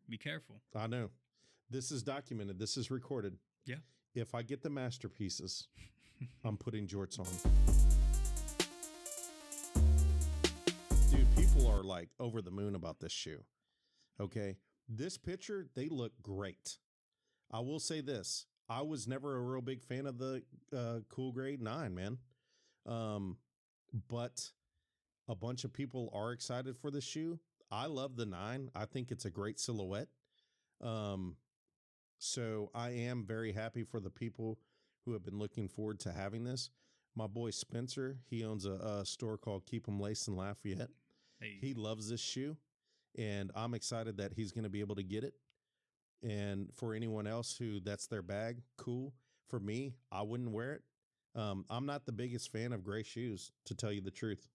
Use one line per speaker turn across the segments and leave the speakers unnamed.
Be careful.
I know. This is documented. This is recorded.
Yeah.
If I get the masterpieces, I'm putting jorts on. Dude, people are like over the moon about this shoe. Okay. This picture, they look great. I will say this. I was never a real big fan of the Cool Gray 9, man. But a bunch of people are excited for the shoe. I love the 9. I think it's a great silhouette. So I am very happy for the people who have been looking forward to having this. My boy Spencer, he owns a store called Keep 'em Laced in Lafayette.
Hey.
He loves this shoe, and I'm excited that he's going to be able to get it. And for anyone else who that's their bag, cool. For me, I wouldn't wear it. I'm not the biggest fan of gray shoes, to tell you the truth.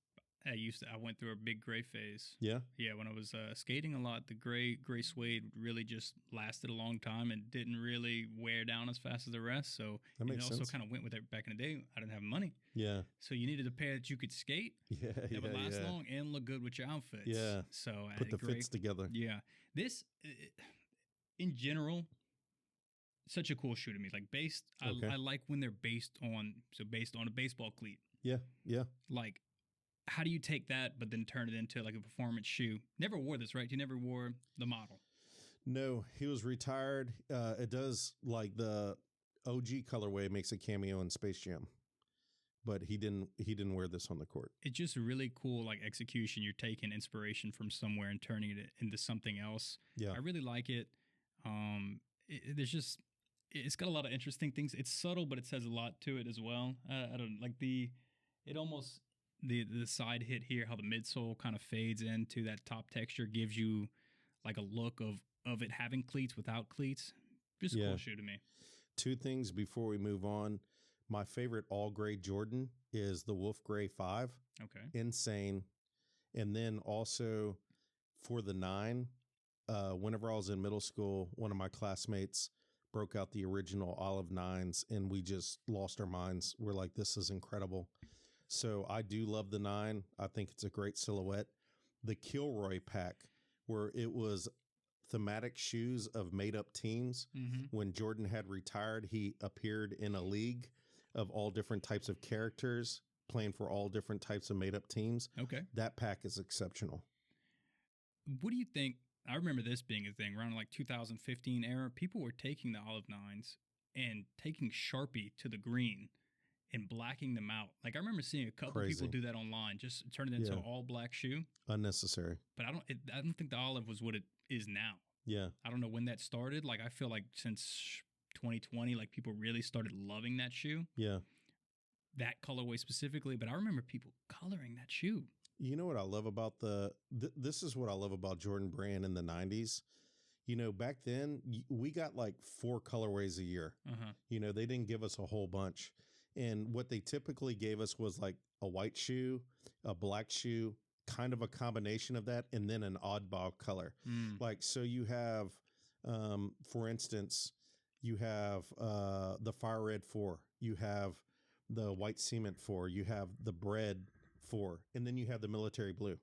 I went through a big gray phase.
Yeah.
Yeah, when I was skating a lot, the gray suede really just lasted a long time and didn't really wear down as fast as the rest. So
That makes
it also
sense.
kind of went with it back in the day. I didn't have money.
Yeah.
So you needed a pair that you could skate,
Yeah.
that would last long and look good with your outfits.
Yeah.
So I
Put
had
the
gray.
fits together.
Yeah. This, in general, such a cool shoe to me. Like
Okay.
I like when they're based on a baseball cleat.
Yeah. Yeah.
Like, how do you take that but then turn it into like a performance shoe? Never wore this, right? You never wore the model.
No, he was retired. It does, like, the OG colorway makes a cameo in Space Jam, but he didn't wear this on the court.
It's just really cool, like execution. You're taking inspiration from somewhere and turning it into something else.
Yeah.
I really like it. It's got a lot of interesting things. It's subtle, but it says a lot to it as well. I don't like the side hit here, how the midsole kind of fades into that top texture, gives you like a look of it having cleats without cleats. Just a cool shoe to me.
Two things before we move on. My favorite all gray Jordan is the Wolf Gray 5.
Okay.
Insane. And then also for the 9, whenever I was in middle school, one of my classmates broke out the original olive 9s and we just lost our minds. We're like, this is incredible. So I do love the 9. I think it's a great silhouette. The Kilroy pack, where it was thematic shoes of made up teams.
Mm-hmm.
When Jordan had retired, he appeared in a league of all different types of characters playing for all different types of made up teams.
Okay.
That pack is exceptional.
What do you think? I remember this being a thing around like 2015 era. People were taking the olive 9s and taking Sharpie to the green and blacking them out. Like I remember seeing a couple people do that online, just turn it into an all black shoe.
Unnecessary.
But I don't think the olive was what it is now.
Yeah.
I don't know when that started. Like I feel like since 2020, like people really started loving that shoe.
Yeah.
That colorway specifically. But I remember people coloring that shoe.
You know what I love about this is what I love about Jordan Brand in the 90s. You know, back then we got like 4 colorways a year.
Uh-huh.
You know, they didn't give us a whole bunch. And what they typically gave us was like a white shoe, a black shoe, kind of a combination of that, and then an oddball color. Like, so you have, for instance, you have the Fire Red 4, you have the White Cement 4, you have the Bread 4, and then you have the Military Blue.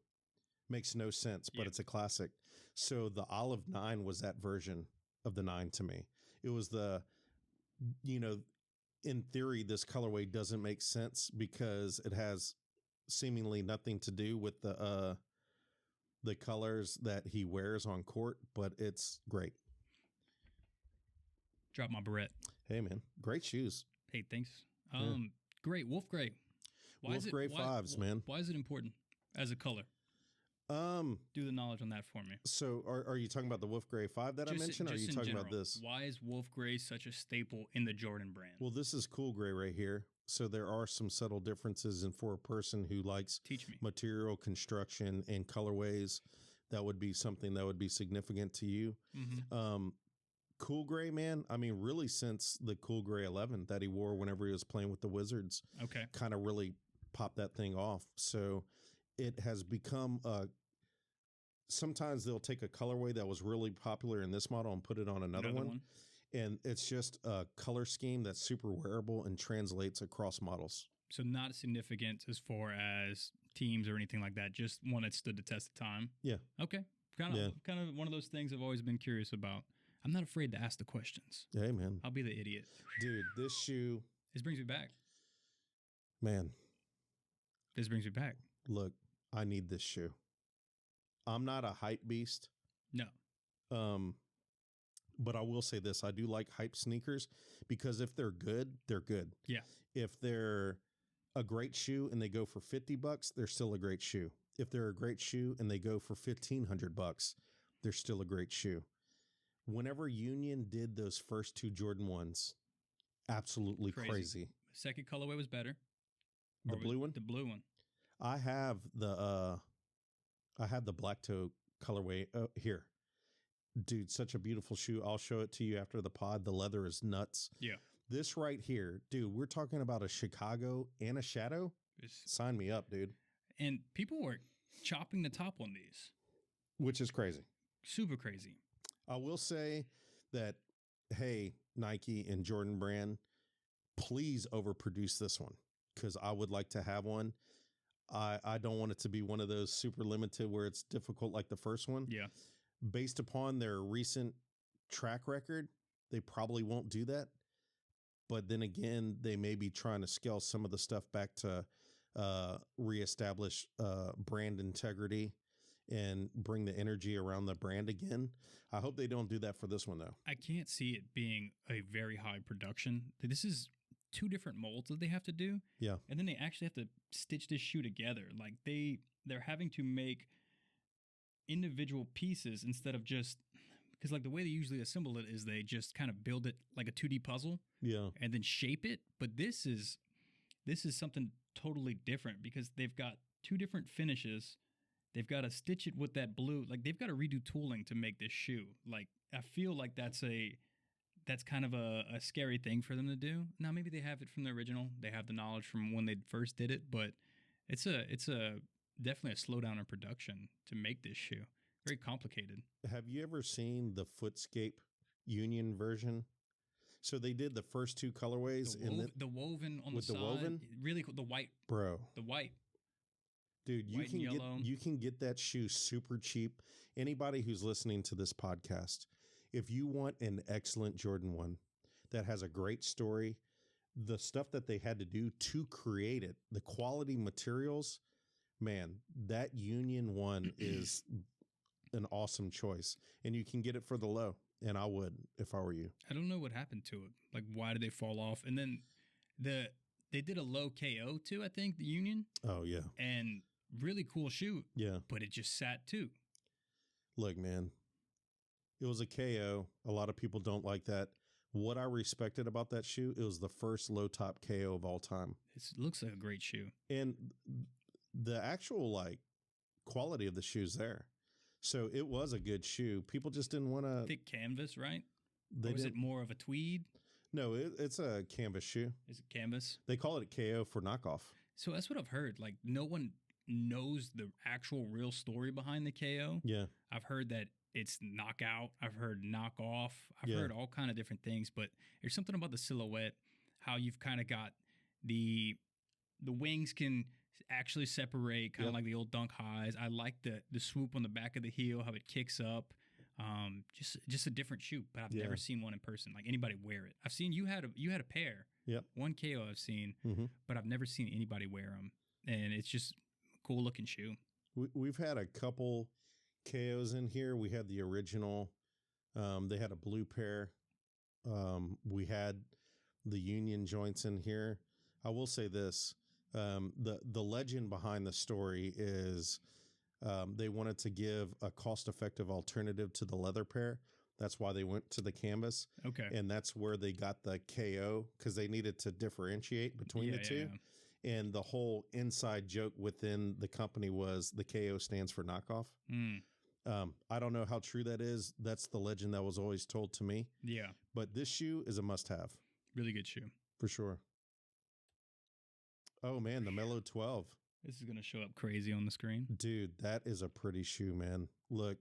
Makes no sense, but it's a classic. So the Olive 9 was that version of the 9 to me. It was in theory, this colorway doesn't make sense because it has seemingly nothing to do with the colors that he wears on court, but it's great.
Drop my barrette.
Hey man, great shoes.
Hey, thanks. Great. Wolf Gray.
Wolf Gray 5s, man.
Why is it important as a color? Do the knowledge on that for me.
So are you talking about the Wolf Gray 5 that I mentioned, or are you talking about this?
Why is Wolf Gray such a staple in the Jordan brand?
Well, this is Cool Gray right here. So there are some subtle differences, and for a person who likes material construction and colorways, that would be something that would be significant to you.
Mm-hmm.
Cool Gray, man, I mean, really since the Cool Gray 11 that he wore whenever he was playing with the Wizards, kind of really popped that thing off. So it has become sometimes they'll take a colorway that was really popular in this model and put it on another one. And it's just a color scheme that's super wearable and translates across models.
So not significant as far as teams or anything like that, just one that stood the test of time?
Yeah.
Okay. Kind of one of those things I've always been curious about. I'm not afraid to ask the questions.
Hey, man.
I'll be the idiot.
Dude, this shoe.
This brings me back.
Man.
This brings me back.
Look, I need this shoe. I'm not a hype beast.
No.
But I will say this. I do like hype sneakers because if they're good, they're good.
Yeah.
If they're a great shoe and they go for $50, they're still a great shoe. If they're a great shoe and they go for $1,500, they're still a great shoe. Whenever Union did those first two Jordan 1s, absolutely crazy.
Second colorway was better.
The blue one?
The blue one.
I have the black toe colorway here. Dude, such a beautiful shoe. I'll show it to you after the pod. The leather is nuts.
Yeah.
This right here, dude, we're talking about a Chicago and a Shadow. Sign me up, dude.
And people were chopping the top on these.
Which is crazy.
Super crazy.
I will say that, hey, Nike and Jordan Brand, please overproduce this one because I would like to have one. I don't want it to be one of those super limited where it's difficult like the first one.
Yeah.
Based upon their recent track record, they probably won't do that. But then again, they may be trying to scale some of the stuff back to reestablish brand integrity and bring the energy around the brand again. I hope they don't do that for this one, though.
I can't see it being a very high production. This is 2 different molds that they have to do.
Yeah.
And then they actually have to stitch this shoe together. Like they're having to make individual pieces instead of just, because like the way they usually assemble it is they just kind of build it like a 2D puzzle.
Yeah.
And then shape it. But this is something totally different because they've got 2 different finishes. They've got to stitch it with that blue. Like they've got to redo tooling to make this shoe. Like I feel like that's kind of a scary thing for them to do. Now maybe they have it from the original. They have the knowledge from when they first did it, but it's a definitely a slowdown in production to make this shoe. Very complicated.
Have you ever seen the Footscape Union version? So they did the first 2 colorways
the woven on
with
the side.
The woven?
Really cool. The white.
Bro.
The white.
Dude, you can get that shoe super cheap. Anybody who's listening to this podcast, if you want an excellent Jordan 1 that has a great story, the stuff that they had to do to create it, the quality materials, man, that Union 1 is an awesome choice. And you can get it for the low. And I would if I were you.
I don't know what happened to it. Like, why did they fall off? And then they did a low KO too, I think, the Union.
Oh, yeah.
And really cool shoe.
Yeah.
But it just sat too.
Look, man, it was a KO. A lot of people don't like that. What I respected about that shoe, it was the first low top KO of all time.
It looks like a great shoe. And
the actual like quality of the shoe's there. So it was a good shoe. People just didn't want to.
Thick canvas, right? Or is it more of a tweed?
No, it's a canvas shoe.
Is it canvas?
They call it a KO for knockoff.
So that's what I've heard. Like no one knows the actual real story behind the KO.
Yeah.
I've heard that it's knockout. I've heard knockoff. I've heard all kind of different things, but there's something about the silhouette, how you've kind of got the wings can actually separate, kind of like the old Dunk Highs. I like the swoop on the back of the heel, how it kicks up. Just a different shoe, but I've never seen one in person. Like anybody wear it. I've seen you had a pair.
Yep.
One KO I've seen, but I've never seen anybody wear them, and it's just a cool looking shoe.
We've had a couple KOs in here. We had the original. They had a blue pair. We had the Union joints in here. I will say this. The legend behind the story is they wanted to give a cost-effective alternative to the leather pair. That's why they went to the canvas.
Okay.
And that's where they got the KO because they needed to differentiate between the two. Yeah. And the whole inside joke within the company was the KO stands for knockoff. I don't know how true that is. That's the legend that was always told to me.
Yeah.
But this shoe is a must-have.
Really good shoe.
For sure. Oh, man, the Mellow 12.
This is going to show up crazy on the screen.
Dude, that is a pretty shoe, man. Look,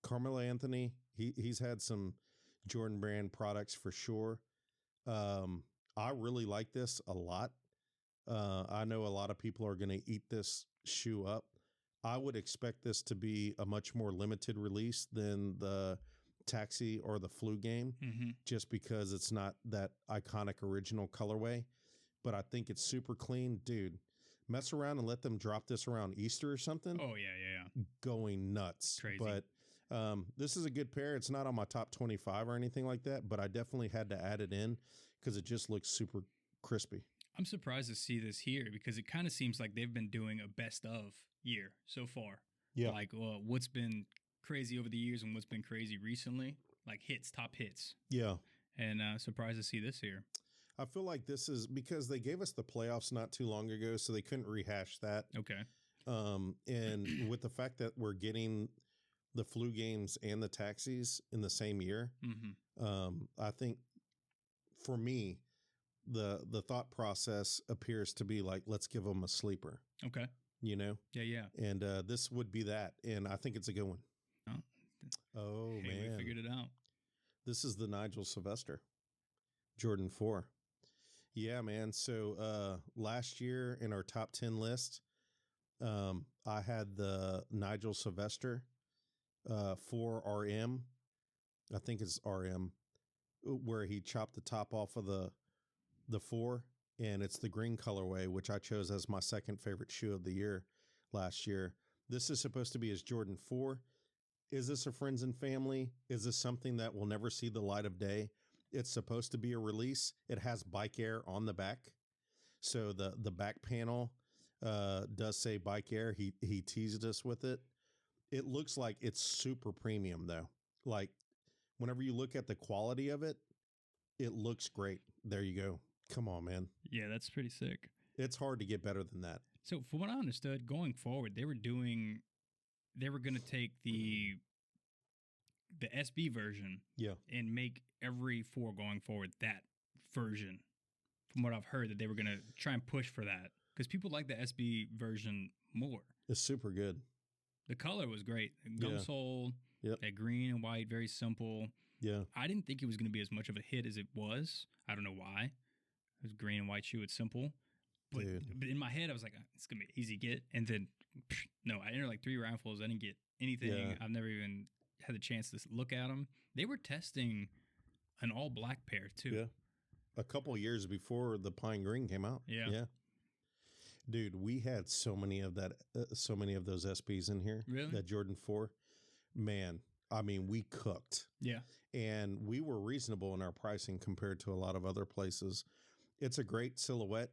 Carmelo Anthony, he's had some Jordan Brand products for sure. I really like this a lot. I know a lot of people are going to eat this shoe up. I would expect this to be a much more limited release than the Taxi or the Flu game, just because it's not that iconic original colorway. But I think it's super clean. Dude, mess around and let them drop this around Easter or something.
Oh, yeah.
Going nuts.
Crazy.
But this is a good pair. It's not on my top 25 or anything like that, but I definitely had to add it in because it just looks super crispy.
I'm surprised to see this here because it kind of seems like they've been doing a best of year so far.
Yeah.
Like what's been crazy over the years and what's been crazy recently, like top hits.
Yeah.
And surprised to see this here.
I feel like this is because they gave us the playoffs not too long ago, so they couldn't rehash that.
Okay.
And with the fact that we're getting the Flu games and the Taxis in the same year, I think for me, the thought process appears to be like, let's give them a sleeper.
Okay.
You know?
Yeah.
And this would be that. And I think it's a good one. Oh,
hey,
man.
We figured it out.
This is the Nigel Sylvester, Jordan 4. Yeah, man. So last year in our top 10 list, I had the Nigel Sylvester 4 RM. I think it's RM, where he chopped the top off of the 4, and it's the green colorway, which I chose as my second favorite shoe of the year last year. This is supposed to be his Jordan 4. Is this a friends and family? Is this something that will never see the light of day? It's supposed to be a release. It has Bike Air on the back. So the back panel does say Bike Air. He teased us with it. It looks like it's super premium though. Like whenever you look at the quality of it, it looks great. There you go. Come on, man.
Yeah, that's pretty sick.
It's hard to get better than that.
So from what I understood, going forward, they were going to take the SB version, and make every 4 going forward that version. From what I've heard, that they were going to try and push for that because people like the SB version more.
It's super good.
The color was great. Gum sole, that green and white, very simple.
Yeah.
I didn't think it was going to be as much of a hit as it was. I don't know why. It was green and white shoe. It's simple. But in my head, I was like, it's going to be an easy get. And then, no, I entered like 3 raffles. I didn't get anything.
Yeah.
I've never even had the chance to look at them. They were testing an all black pair too.
Yeah. A couple years before the Pine Green came out.
Yeah.
Dude, we had so many of those SBs in here.
Really?
That Jordan 4. Man, I mean, we cooked.
Yeah.
And we were reasonable in our pricing compared to a lot of other places. It's a great silhouette.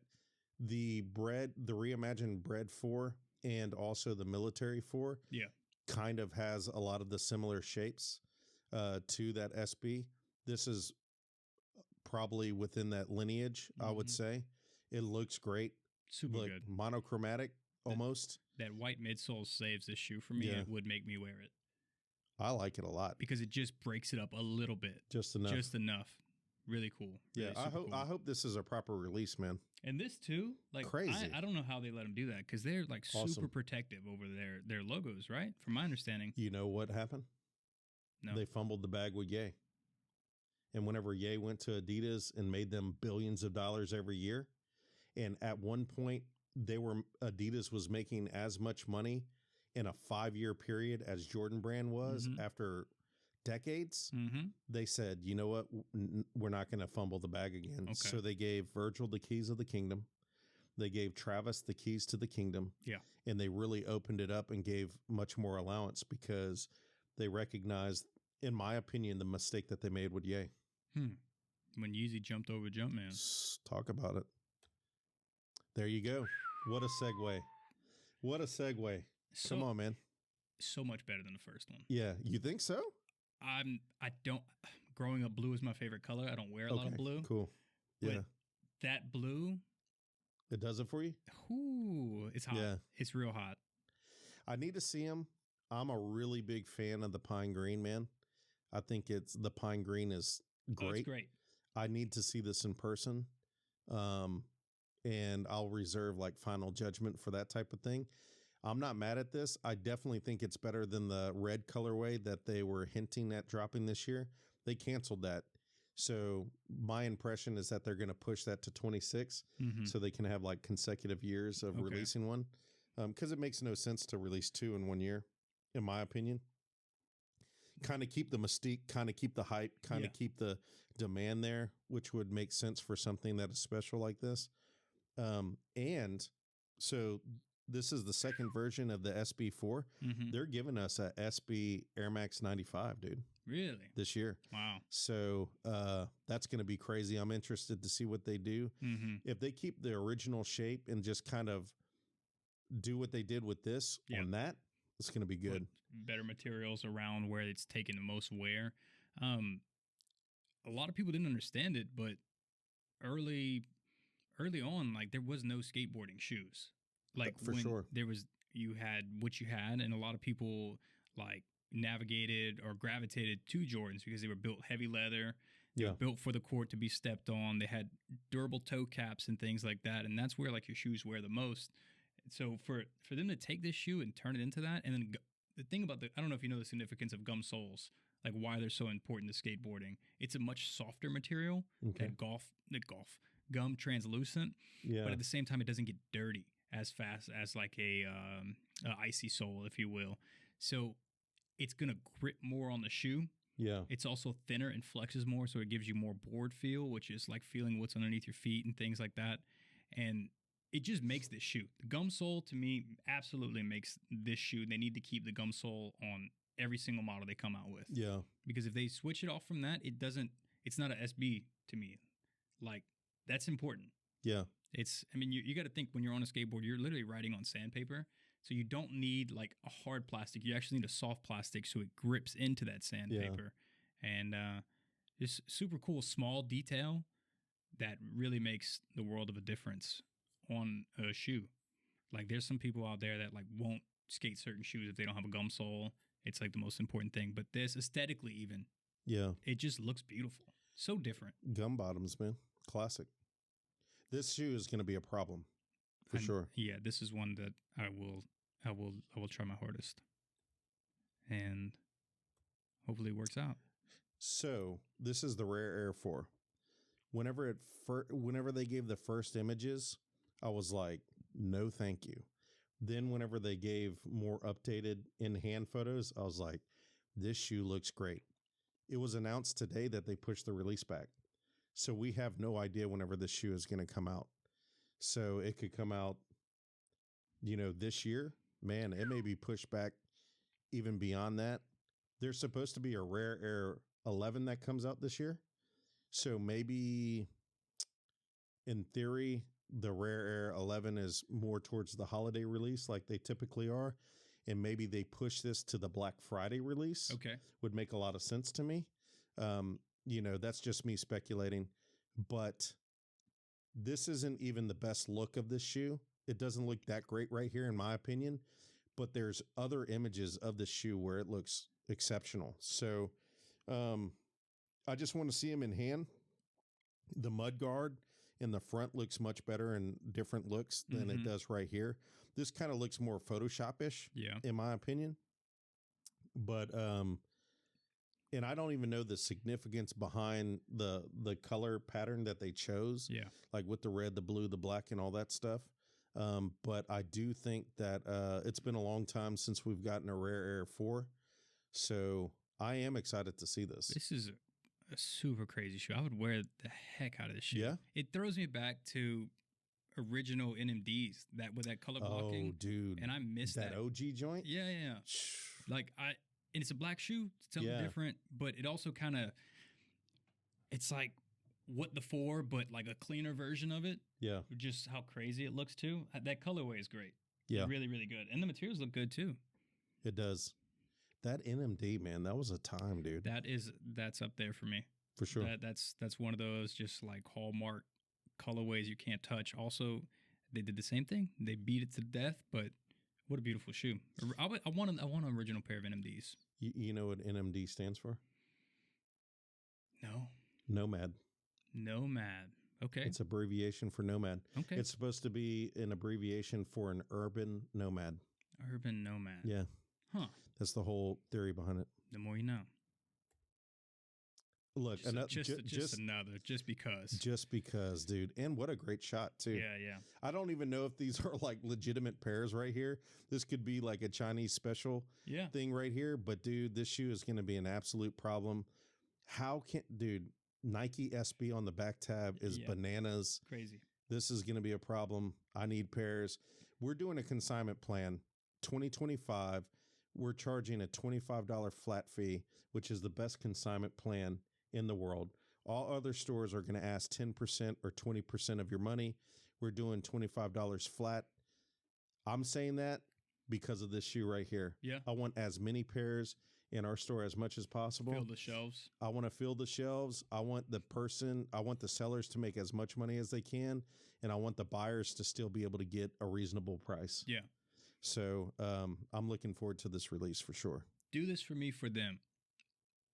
The reimagined Bread 4 and also the Military 4 kind of has a lot of the similar shapes to that SB. This is probably within that lineage, I would say. It looks great.
Super good.
Monochromatic almost.
That white midsole saves this shoe for me. It would make me wear it.
I like it a lot.
Because it just breaks it up a little bit.
Just enough.
Really cool. Really
I hope this is a proper release, man.
And this too, like
crazy.
I don't know how they let them do that because they're like super protective over their logos, right? From my understanding.
You know what happened?
No.
They fumbled the bag with Ye. And whenever Ye went to Adidas and made them billions of dollars every year, and at one point Adidas was making as much money in a 5-year period as Jordan Brand was after decades, they said, you know what? We're not going to fumble the bag again. Okay. So they gave Virgil the keys of the kingdom. They gave Travis the keys to the kingdom.
Yeah.
And they really opened it up and gave much more allowance because they recognized, in my opinion, the mistake that they made with Ye.
When Yeezy jumped over Jumpman.
Talk about it. There you go. What a segue. What a segue. Come on, man.
So much better than the first one.
Yeah. You think so?
Growing up, blue is my favorite color. I don't wear a lot of blue.
Cool. Yeah.
But that blue.
It does it for you?
Ooh, it's hot. Yeah. It's real hot.
I need to see him. I'm a really big fan of the Pine Green, man. I think the Pine Green is great.
Oh, it's great.
I need to see this in person. And I'll reserve like final judgment for that type of thing. I'm not mad at this. I definitely think it's better than the red colorway that they were hinting at dropping this year. They canceled that. So my impression is that they're going to push that to 26 so they can have like consecutive years of releasing one. because it makes no sense to release 2 in 1 year, in my opinion. Kind of keep the mystique, kind of keep the hype, kind of keep the demand there, which would make sense for something that is special like this. And so this is the second version of the SB4.
Mm-hmm.
They're giving us a SB Air Max 95, dude.
Really?
This year.
Wow.
So that's going to be crazy. I'm interested to see what they do.
Mm-hmm.
If they keep the original shape and just kind of do what they did with this on that, it's going to be good.
Put better materials around where it's taking the most wear. A lot of people didn't understand it, but early on, like there was no skateboarding shoes. Like
for sure,
there was, you had what you had, and a lot of people like navigated or gravitated to Jordans because they were built heavy leather. They were built for the court to be stepped on. They had durable toe caps and things like that, and that's where like your shoes wear the most. So for them to take this shoe and turn it into that, and then the thing about I don't know if you know the significance of gum soles, like why they're so important to skateboarding. It's a much softer material that gum translucent, but at the same time it doesn't get dirty as fast as like a icy sole, if you will. So it's gonna grip more on the shoe.
Yeah.
It's also thinner and flexes more, so it gives you more board feel, which is like feeling what's underneath your feet and things like that. And it just makes this shoe. The gum sole, to me, absolutely makes this shoe. They need to keep the gum sole on every single model they come out with.
Yeah.
Because if they switch it off from that, it's not an SB to me. Like, that's important.
Yeah.
I mean, you got to think when you're on a skateboard, you're literally riding on sandpaper. So you don't need like a hard plastic. You actually need a soft plastic so it grips into that sandpaper. Yeah. And just super cool small detail that really makes the world of a difference on a shoe. Like there's some people out there that like won't skate certain shoes if they don't have a gum sole. It's like the most important thing. But this aesthetically even, it just looks beautiful. So different.
Gum bottoms, man. Classic. This shoe is going to be a problem for sure.
Yeah, this is one that I will try my hardest. And hopefully it works out.
So this is the Rare Air 4. Whenever they gave the first images, I was like, no, thank you. Then whenever they gave more updated in-hand photos, I was like, this shoe looks great. It was announced today that they pushed the release back. So we have no idea whenever this shoe is going to come out. So it could come out, this year. Man, it may be pushed back even beyond that. There's supposed to be a Rare Air 11 that comes out this year. So maybe in theory, the Rare Air 11 is more towards the holiday release like they typically are. And maybe they push this to the Black Friday release.
Okay.
Would make a lot of sense to me. That's just me speculating. But this isn't even the best look of this shoe. It doesn't look that great right here, in my opinion. But there's other images of the shoe where it looks exceptional. So I just want to see him in hand. The mud guard in the front looks much better and different looks than it does right here. This kind of looks more Photoshop-ish, in my opinion. But and I don't even know the significance behind the color pattern that they chose.
Yeah,
like with the red, the blue, the black, and all that stuff. But I do think that it's been a long time since we've gotten a Rare Air 4. So I am excited to see this.
This is a super crazy shoe. I would wear the heck out of this shoe.
Yeah.
It throws me back to original NMDs with that color blocking.
Oh, dude.
And I miss that.
That OG joint?
Yeah. Like and it's a black shoe, something different, but it also kind of, it's like what the 4, but like a cleaner version of it.
Yeah.
Just how crazy it looks too. That colorway is great.
Yeah.
Really, really good. And the materials look good too.
It does. That NMD, man, that was a time, dude.
That's up there for me.
For sure.
That's one of those just like hallmark colorways you can't touch. Also, they did the same thing. They beat it to death, but what a beautiful shoe. I want an original pair of NMDs.
You know what NMD stands for?
No.
Nomad.
Nomad. Okay.
It's abbreviation for nomad.
Okay.
It's supposed to be an abbreviation for an urban nomad.
Urban nomad.
Yeah.
Huh.
That's the whole theory behind it.
The more you know.
Look,
just because.
Just because, dude. And what a great shot, too.
Yeah.
I don't even know if these are like legitimate pairs right here. This could be like a Chinese special thing right here. But, dude, this shoe is going to be an absolute problem. Dude, Nike SB on the back tab is bananas.
Crazy.
This is going to be a problem. I need pairs. We're doing a consignment plan. 2025, we're charging a $25 flat fee, which is the best consignment plan in the world. All other stores are going to ask 10% or 20% of your money. We're doing $25 flat. I'm saying that because of this shoe right here.
Yeah.
I want as many pairs in our store as much as possible.
Fill the shelves.
I want to fill the shelves. I want the sellers to make as much money as they can. And I want the buyers to still be able to get a reasonable price.
Yeah.
So I'm looking forward to this release for sure.
Do this for me, for them.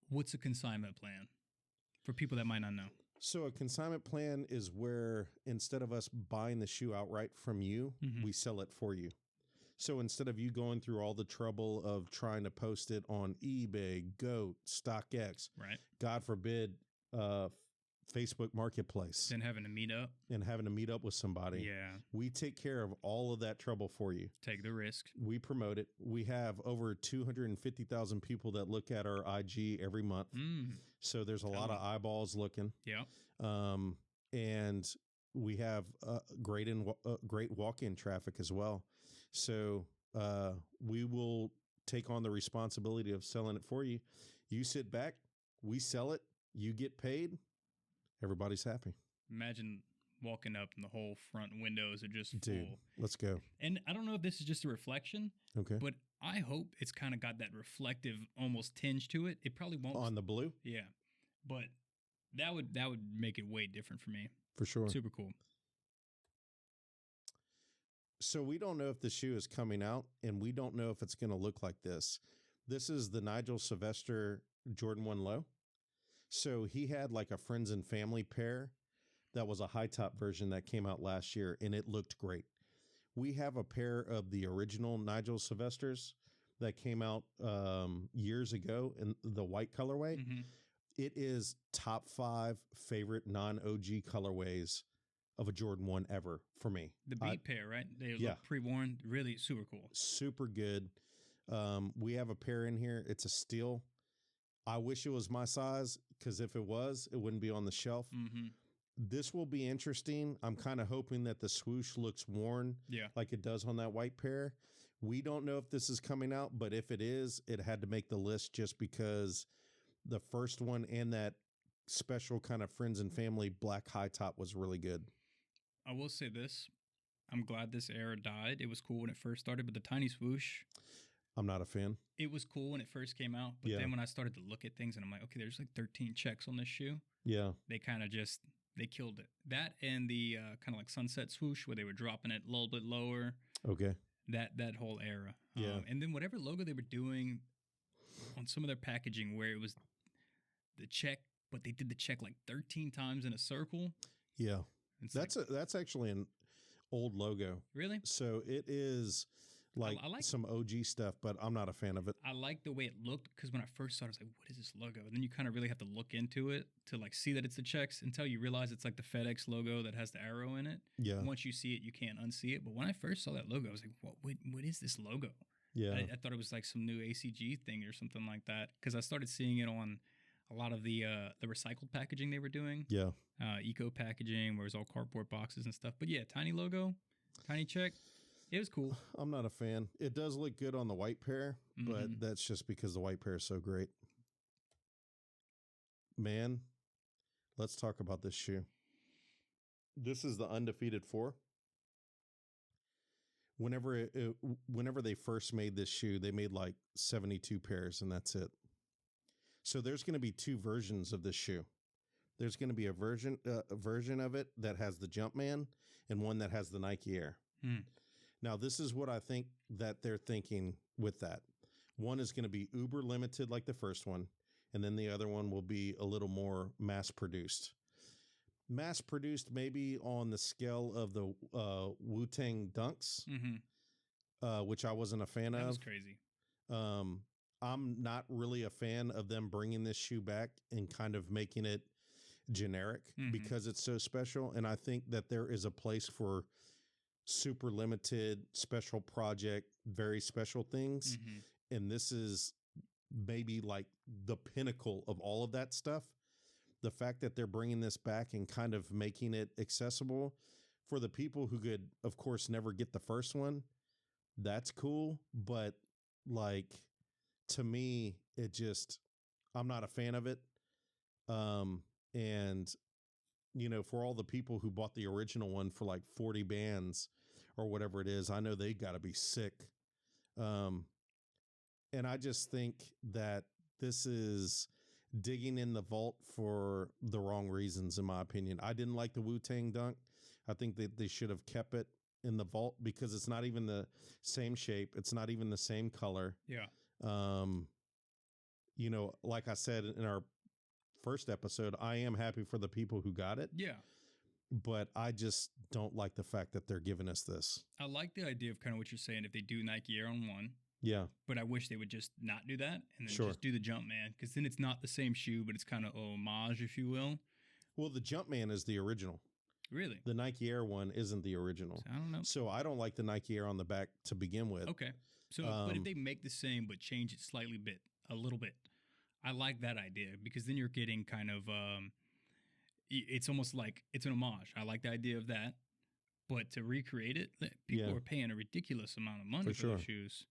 What's a consignment plan for people that might not know?
So a consignment plan is where instead of us buying the shoe outright from you, we sell it for you. So instead of you going through all the trouble of trying to post it on eBay, GOAT, StockX,
right?
God forbid, Facebook Marketplace.
Then having to meet up.
And having to meet up with somebody.
Yeah.
We take care of all of that trouble for you.
Take the risk.
We promote it. We have over 250,000 people that look at our IG every month. So there's a lot of eyeballs looking.
Yeah.
And we have great walk-in traffic as well. So we will take on the responsibility of selling it for you. You sit back, we sell it, you get paid. Everybody's happy.
Imagine walking up and the whole front windows are just
Dude,
full.
Let's go.
And I don't know if this is just a reflection.
Okay.
But I hope it's kind of got that reflective almost tinge to it. It probably won't.
On the blue?
Yeah. But that would make it way different for me.
For sure.
Super cool.
So we don't know if the shoe is coming out, and we don't know if it's going to look like this. This is the Nigel Sylvester Jordan 1 Low. So he had like a friends and family pair that was a high top version that came out last year, and it looked great. We have a pair of the original Nigel Sylvesters that came out years ago in the white colorway. It is top 5 favorite non-OG colorways of a Jordan 1 ever for me.
The beat pair, right? They look pre-worn. Really super cool.
Super good. We have a pair in here. It's a steel. I wish it was my size, because if it was, it wouldn't be on the shelf. This will be interesting. I'm kind of hoping that the swoosh looks worn like it does on that white pair. We don't know if this is coming out, but if it is, it had to make the list just because the first one and that special kind of friends and family black high top was really good.
I will say this. I'm glad this era died. It was cool when it first started, but the tiny swoosh,
I'm not a fan.
It was cool when it first came out, but then when I started to look at things and I'm like, okay, there's like 13 checks on this shoe.
Yeah.
They kind of they killed it. That and the kind of like sunset swoosh where they were dropping it a little bit lower.
Okay.
That whole era.
Yeah.
And then whatever logo they were doing on some of their packaging where it was the check, but they did the check like 13 times in a circle.
Yeah. That's actually an old logo.
Really?
So it is like, I like some OG stuff, but I'm not a fan of it.
I like the way it looked because when I first saw it, I was like, what is this logo? And then you kind of really have to look into it to like see that it's the checks until you realize it's like the FedEx logo that has the arrow in it.
Yeah.
And once you see it, you can't unsee it. But when I first saw that logo, I was like, what is this logo?
Yeah.
I thought it was like some new ACG thing or something like that because I started seeing it on a lot of the recycled packaging they were doing.
Yeah.
Eco packaging where it was all cardboard boxes and stuff. But yeah, tiny logo, tiny check. It was cool.
I'm not a fan. It does look good on the white pair, but that's just because the white pair is so great. Man, let's talk about this shoe. This is the Undefeated 4. Whenever they first made this shoe, they made like 72 pairs, and that's it. So there's going to be 2 versions of this shoe. There's going to be a version of it that has the Jumpman and one that has the Nike Air. Now, this is what I think that they're thinking with that. One is going to be uber limited like the first one, and then the other one will be a little more mass-produced. Mass-produced maybe on the scale of the Wu-Tang Dunks, which I wasn't a fan of.
That was crazy.
I'm not really a fan of them bringing this shoe back and kind of making it generic because it's so special. And I think that there is a place for super limited, special project, very special things. And this is maybe like the pinnacle of all of that stuff. The fact that they're bringing this back and kind of making it accessible for the people who could, of course, never get the first one, that's cool. But like, to me, I'm not a fan of it. And for all the people who bought the original one for like 40 bands or whatever it is, I know they got to be sick. And I just think that this is digging in the vault for the wrong reasons, in my opinion. I didn't like the Wu-Tang Dunk. I think that they should have kept it in the vault because it's not even the same shape. It's not even the same color.
Yeah.
Like I said in our first episode, I am happy for the people who got it.
Yeah.
But I just don't like the fact that they're giving us this.
I like the idea of kind of what you're saying. If they do Nike Air on one.
Yeah.
But I wish they would just not do that and then
Sure.
just do the Jumpman, because then it's not the same shoe, but it's kind of homage, if you will.
Well, the Jumpman is the original.
Really?
The Nike Air one isn't the original.
I don't know.
So I don't like the Nike Air on the back to begin with.
Okay. So, but if they make the same but change it a little bit, I like that idea, because then you're getting kind of, it's almost like it's an homage. I like the idea of that. But to recreate it, people are paying a ridiculous amount of money for those shoes.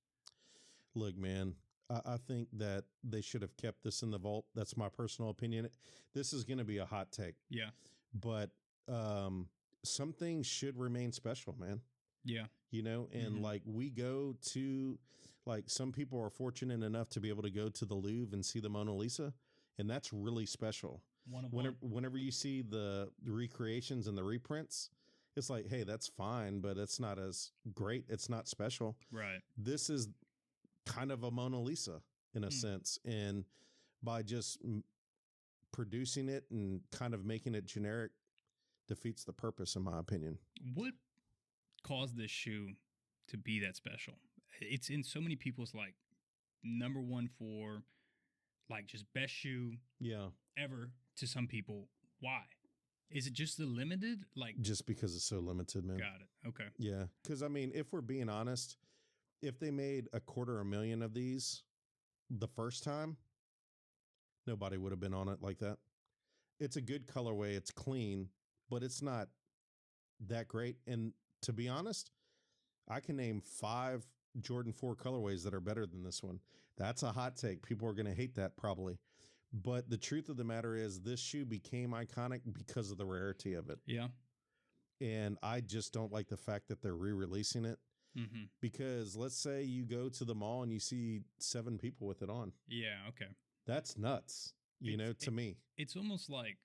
Look, man, I think that they should have kept this in the vault. That's my personal opinion. This is going to be a hot take.
Yeah.
But some things should remain special, man.
Yeah.
And like we go to, like, some people are fortunate enough to be able to go to the Louvre and see the Mona Lisa. And that's really special. Whenever you see the recreations and the reprints, it's like, hey, that's fine, but it's not as great. It's not special.
Right.
This is kind of a Mona Lisa in a sense. And by just producing it and kind of making it generic defeats the purpose, in my opinion.
What caused this shoe to be that special? It's in so many people's like number one for like just best shoe ever to some people. Why? Is it just the limited? Like,
just because it's so limited, man.
Got it. Okay.
Yeah. Because, I mean, if we're being honest, if they made 250,000 of these the first time, nobody would have been on it like that. It's a good colorway. It's clean, but it's not that great. And to be honest, I can name 5 Jordan 4 colorways that are better than this one. That's a hot take. People are going to hate that probably. But the truth of the matter is this shoe became iconic because of the rarity of it.
Yeah.
And I just don't like the fact that they're re-releasing it. Because let's say you go to the mall and you see 7 people with it on.
Yeah. Okay.
That's nuts, to me.
It's almost like,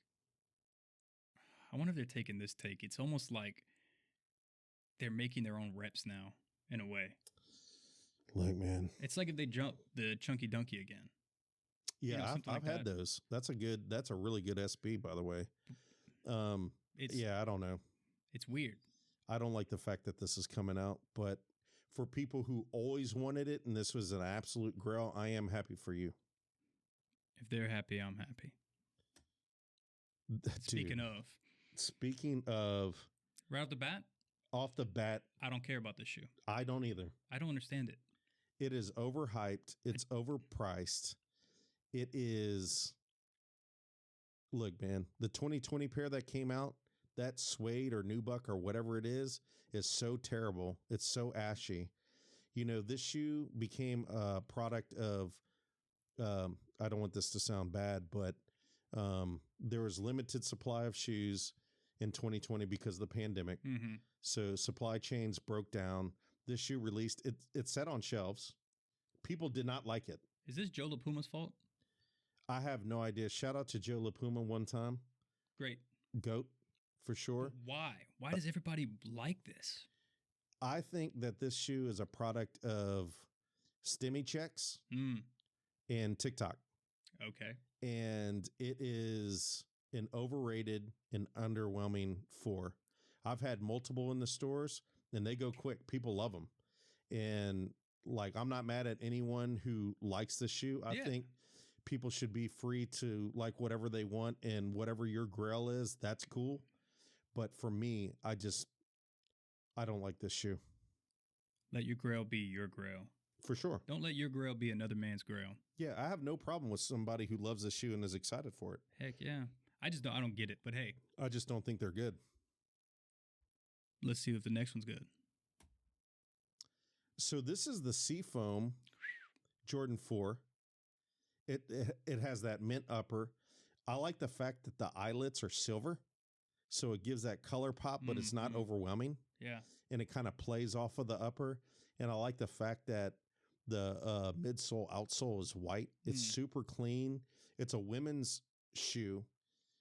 I wonder if they're taking this take. It's almost like they're making their own reps now, in a way.
Look, man.
It's like if they jump the Chunky Dunky again.
Yeah, I've had those. That's a really good SB, by the way. I don't know.
It's weird.
I don't like the fact that this is coming out, but for people who always wanted it and this was an absolute grail, I am happy for you.
If they're happy, I'm happy.
Dude, speaking of
right
off the bat,
I don't care about this shoe.
I don't either.
I don't understand it.
It is overhyped. It's overpriced. It is. Look, man, the 2020 pair that came out, that suede or nubuck or whatever it is so terrible. It's so ashy. This shoe became a product of, I don't want this to sound bad, but there was limited supply of shoes in 2020 because of the pandemic. So supply chains broke down. This shoe released, it sat on shelves. People did not like it.
Is this Joe LaPuma's fault?
I have no idea. Shout out to Joe LaPuma one time.
Great.
GOAT, for sure.
But why? Why does everybody like this?
I think that this shoe is a product of stimmy checks and TikTok.
Okay.
And it is an overrated and underwhelming 4. I've had multiple in the stores and they go quick. People love them. And like, I'm not mad at anyone who likes the shoe. I
Yeah.
think people should be free to like whatever they want, and whatever your grail is, that's cool. But for me, I don't like this shoe
Let your grail be your grail.
for sure.
Don't let your grail be another man's grail.
Yeah, I have no problem with somebody who loves the shoe and is excited for it.
Heck yeah. I don't get it, but hey,
I just don't think they're good.
let's see if the next one's good.
So this is the Seafoam Jordan 4. It has that mint upper. I like the fact that the eyelets are silver, so it gives that color pop, but it's not overwhelming.
Yeah.
And it kind of plays off of the upper. And I like the fact that the midsole outsole is white. It's super clean. It's a women's shoe,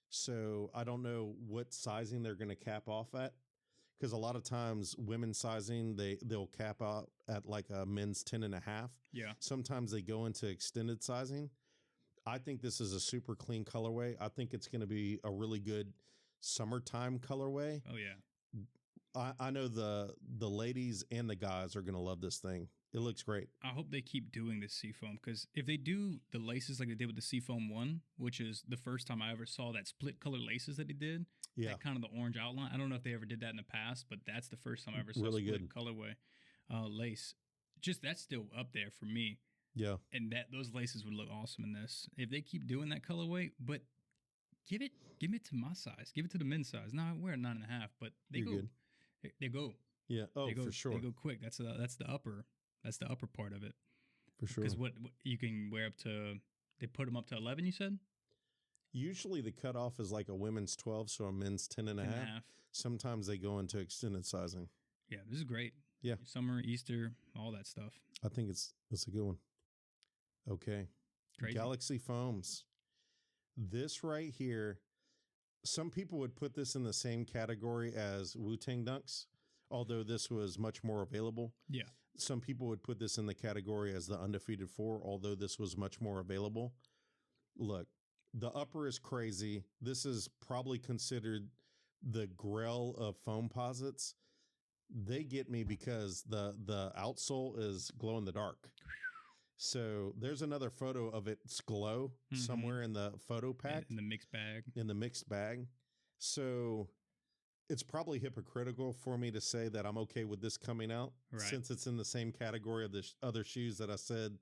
so I don't know what sizing they're going to cap off at, because a lot of times women's sizing, they'll cap out at like a men's 10.5.
Yeah.
Sometimes they go into extended sizing. I think this is a super clean colorway. I think it's going to be a really good summertime colorway.
Oh yeah.
I know the ladies and the guys are going to love this thing. It looks great.
I hope they keep doing this Seafoam, because if they do the laces like they did with the Seafoam 1, which is the first time I ever saw that split color laces that they did, that kind of the orange outline. I don't know if they ever did that in the past, but that's the first time I ever saw
really
split
good
colorway lace. Just that's still up there for me.
Yeah.
And those laces would look awesome in this if they keep doing that colorway. But give it to my size. Give it to the men's size. No, I wear a 9.5, but they
You're
go.
good.
They go.
Yeah. Oh,
they go,
for sure.
They go quick. That's the upper. That's the upper part of it.
For sure.
Because what you can wear up to, they put them up to 11. You said.
Usually the cutoff is like a women's 12, so a men's 10.5. Sometimes they go into extended sizing.
Yeah, this is great.
Yeah.
Summer, Easter, all that stuff.
I think it's a good one. Okay.
Crazy.
Galaxy Foams. This right here, some people would put this in the same category as Wu-Tang Dunks, although this was much more available.
Yeah.
Some people would put this in the category as the Undefeated 4, although this was much more available. Look, the upper is crazy. This is probably considered the Grell of foam posits. They get me because the outsole is glow in the dark. So there's another photo of its glow somewhere in the photo pack.
In the mixed bag.
In the mixed bag. So it's probably hypocritical for me to say that I'm okay with this coming out, since it's in the same category of the other shoes that I said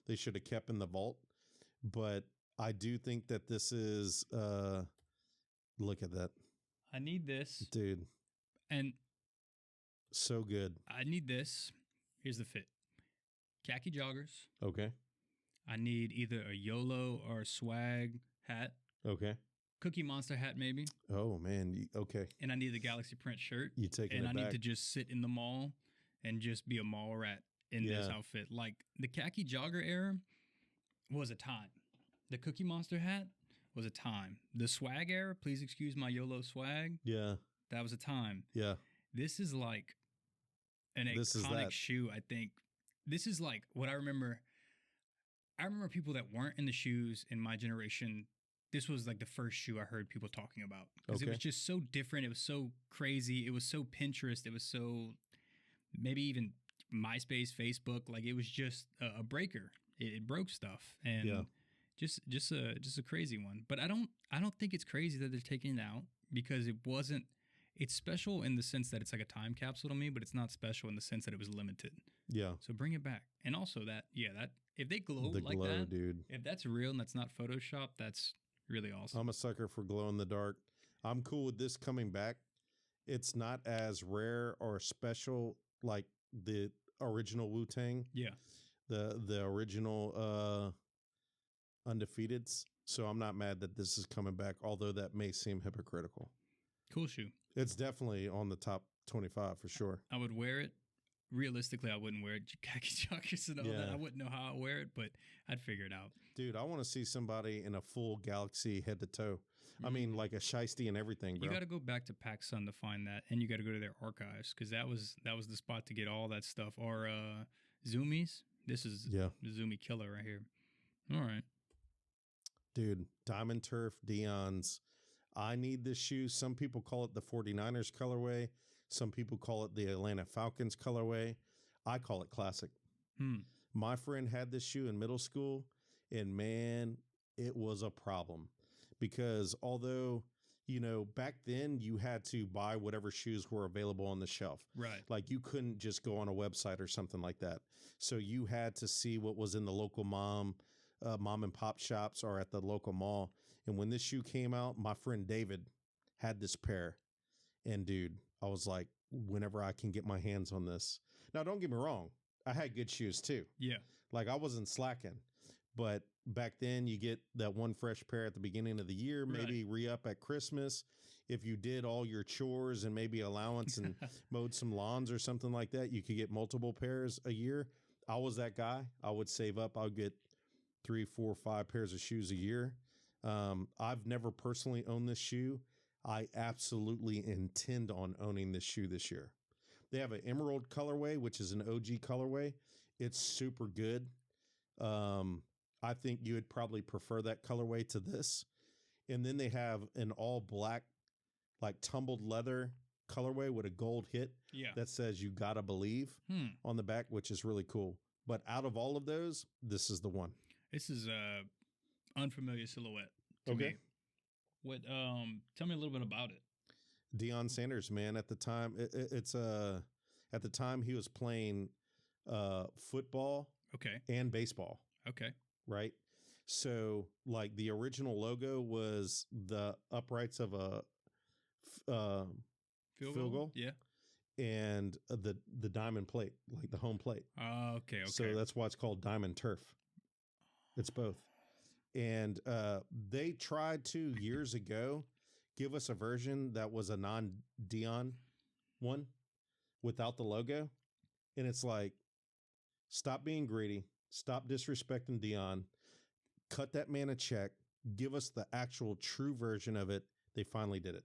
they should have kept in the vault. But I do think that this is, look at that.
I need this.
Dude.
And
so good.
I need this. Here's the fit. Khaki joggers.
Okay.
I need either a YOLO or a swag hat.
Okay.
Cookie Monster hat, maybe.
Oh, man. Okay.
And I need the Galaxy print shirt.
You taking
and
it
I
back.
need to just sit in the mall and just be a mall rat in this outfit. Like the khaki jogger era was a time. The Cookie Monster hat was a time. The swag era, please excuse my YOLO swag.
Yeah.
That was a time.
Yeah.
This is like an iconic shoe, I think. This is like what I remember. I remember people that weren't in the shoes in my generation. This was like the first shoe I heard people talking about, because it was just so different. It was so crazy. It was so Pinterest. It was so maybe even MySpace, Facebook. Like it was just a breaker. It broke stuff, and just a crazy one. But I don't think it's crazy that they're taking it out, because it wasn't. It's special in the sense that it's like a time capsule to me, but it's not special in the sense that it was limited. Yeah. So bring it back. And also that if they glow like that,
dude.
If that's real and that's not Photoshop, that's really awesome.
I'm a sucker for glow in the dark. I'm cool with this coming back. It's not as rare or special like the original Wu-Tang. Yeah. The original Undefeateds. So I'm not mad that this is coming back, although that may seem hypocritical.
Cool shoe.
It's definitely on the top 25 for sure.
I would wear it. Realistically, I wouldn't wear it. Khaki joggers and all that. I wouldn't know how I'd wear it, but I'd figure it out.
Dude, I want to see somebody in a full Galaxy head to toe. I mean, like a shiesty and everything, bro.
You got to go back to PacSun to find that, and you got to go to their archives, because that was the spot to get all that stuff. Or Zoomies. This is the Zoomie killer right here. All right.
Dude, Diamond Turf Dion's. I need this shoe. Some people call it the 49ers colorway. Some people call it the Atlanta Falcons colorway. I call it classic.
Hmm.
My friend had this shoe in middle school, and man, it was a problem because although, back then you had to buy whatever shoes were available on the shelf.
Right.
Like you couldn't just go on a website or something like that. So you had to see what was in the local mom and pop shops or at the local mall. And when this shoe came out, my friend David had this pair. And dude, I was like, whenever I can get my hands on this. Now, don't get me wrong. I had good shoes too.
Yeah.
Like I wasn't slacking. But back then you get that one fresh pair at the beginning of the year, maybe re-up at Christmas. If you did all your chores and maybe allowance and mowed some lawns or something like that, you could get multiple pairs a year. I was that guy. I would save up. I'll get 3, 4, 5 pairs of shoes a year. I've never personally owned this shoe. I absolutely intend on owning this shoe this year. They have an emerald colorway, which is an OG colorway. It's super good. I think you would probably prefer that colorway to this. And then they have an all black, like tumbled leather colorway with a gold hit that says "You Gotta Believe" on the back, which is really cool. But out of all of those, this is the one.
This is a unfamiliar silhouette to me. What? Tell me a little bit about it.
Deion Sanders, man. At the time, at the time he was playing football, and baseball.
Okay.
Right. So, like the original logo was the uprights of a field goal.
Yeah.
And the diamond plate, like the home plate.
Okay.
So that's why it's called diamond turf. It's both. And they tried to years ago give us a version that was a non-Deion one without the logo. And it's like, stop being greedy. Stop disrespecting Deion. Cut that man a check. Give us the actual true version of it. They finally did it.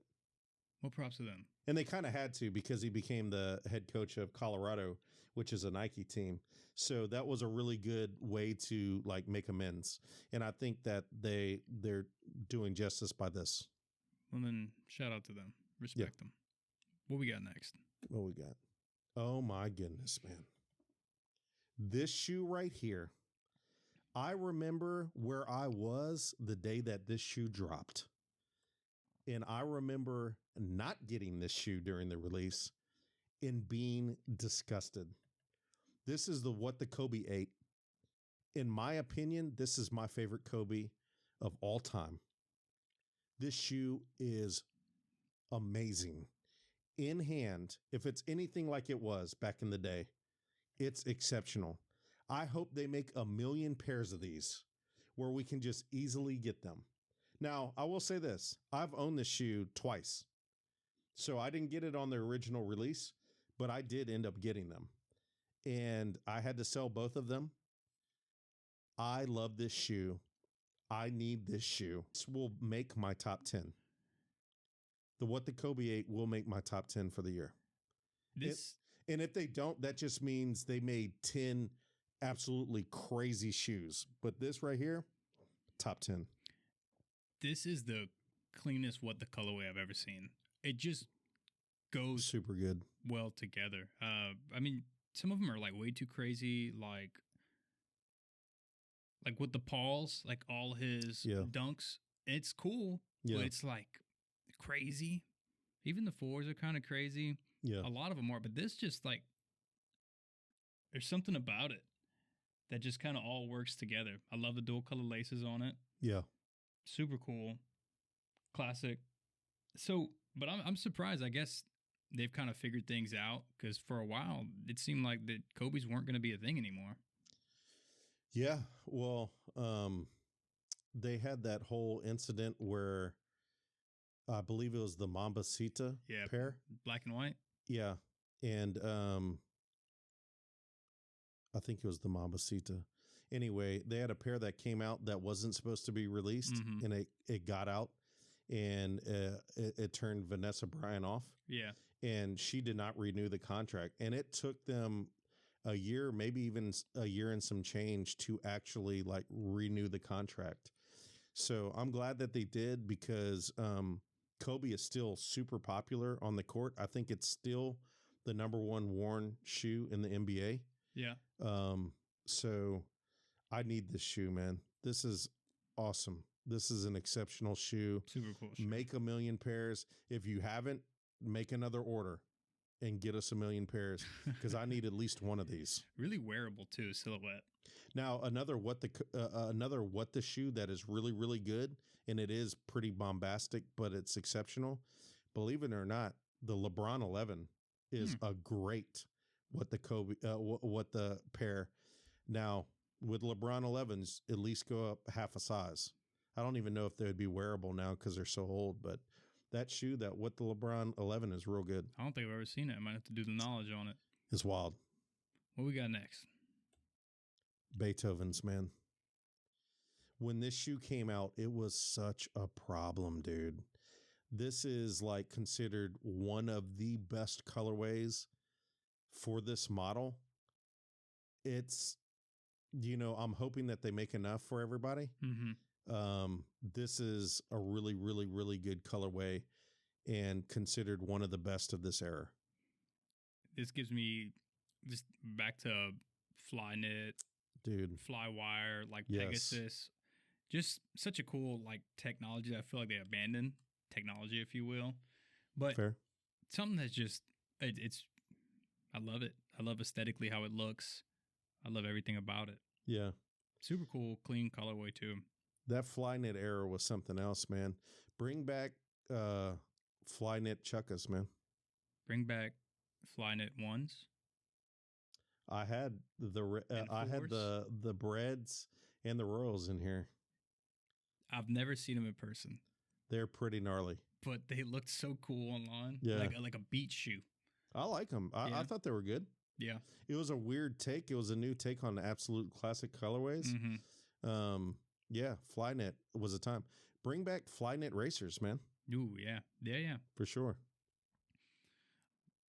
Well, props to them.
And they kind of had to because he became the head coach of Colorado, which is a Nike team. So that was a really good way to like make amends. And I think that they're doing justice by this.
Well, then shout out to them. Respect them. What we got next?
What we got? Oh my goodness, man. This shoe right here. I remember where I was the day that this shoe dropped. And I remember not getting this shoe during the release and being disgusted. This is the What the Kobe Ate. In my opinion, this is my favorite Kobe of all time. This shoe is amazing. In hand, if it's anything like it was back in the day, it's exceptional. I hope they make 1 million pairs of these where we can just easily get them. Now, I will say this. I've owned this shoe twice. So I didn't get it on the original release, but I did end up getting them. And I had to sell both of them. I love this shoe. I need this shoe. This will make my top 10. The What the Kobe Ate will make my top 10 for the year. And if they don't, that just means they made 10 absolutely crazy shoes. But this right here, top 10.
This is the cleanest What the colorway I've ever seen. It just goes
super good,
well together. I mean, some of them are like way too crazy, like with the Pauls, like all his dunks. It's cool, but it's like crazy. Even the 4s are kind of crazy.
Yeah,
a lot of them are, but this just like there's something about it that just kind of all works together. I love the dual color laces on it.
Yeah.
Super cool. Classic. So, but I'm surprised. I guess they've kind of figured things out because for a while it seemed like that Kobe's weren't going to be a thing anymore.
Yeah. Well, they had that whole incident where I believe it was the Mambasita pair.
Black and white.
Yeah. And I think it was the Mambasita. Anyway, they had a pair that came out that wasn't supposed to be released, and it got out, and it turned Vanessa Bryan off.
Yeah.
And she did not renew the contract. And it took them a year, maybe even a year and some change to actually like renew the contract. So I'm glad that they did because Kobe is still super popular on the court. I think it's still the #1 worn shoe in the NBA.
Yeah.
So I need this shoe, man. This is awesome. This is an exceptional shoe.
Super cool shoe.
Make 1,000,000 pairs. If you haven't, make another order and get us 1,000,000 pairs because I need at least one of these.
Really wearable too, silhouette.
Now another what the shoe that is really really good, and it is pretty bombastic, but it's exceptional. Believe it or not, the LeBron 11 is a great what the pair. Now with LeBron 11s, at least go up half a size. I don't even know if they would be wearable now because they're so old, but that shoe, that what the LeBron 11 is real good.
I don't think I've ever seen it. I might have to do the knowledge on it.
It's wild.
What we got next?
Beethoven's, man. When this shoe came out, it was such a problem, dude. This is like considered one of the best colorways for this model. It's, I'm hoping that they make enough for everybody. This is a really, really, really good colorway and considered one of the best of this era.
This gives me just back to Flyknit,
dude,
Flywire, like Pegasus. Just such a cool like technology that I feel like they abandoned technology, if you will. But
fair.
Something that's just it's I love it. I love aesthetically how it looks. I love everything about it.
Yeah.
Super cool, clean colorway too.
That Flyknit era was something else, man. Bring back Flyknit Chukkas, man.
Bring back Flyknit ones.
I had the breads and the royals in here.
I've never seen them in person.
They're pretty gnarly,
but they looked so cool online.
Yeah,
like a beach shoe.
I like them. I thought they were good.
Yeah,
it was a weird take. It was a new take on the absolute classic colorways. Yeah, Flyknit was a time. Bring back Flyknit racers, man.
Ooh, yeah,
for sure.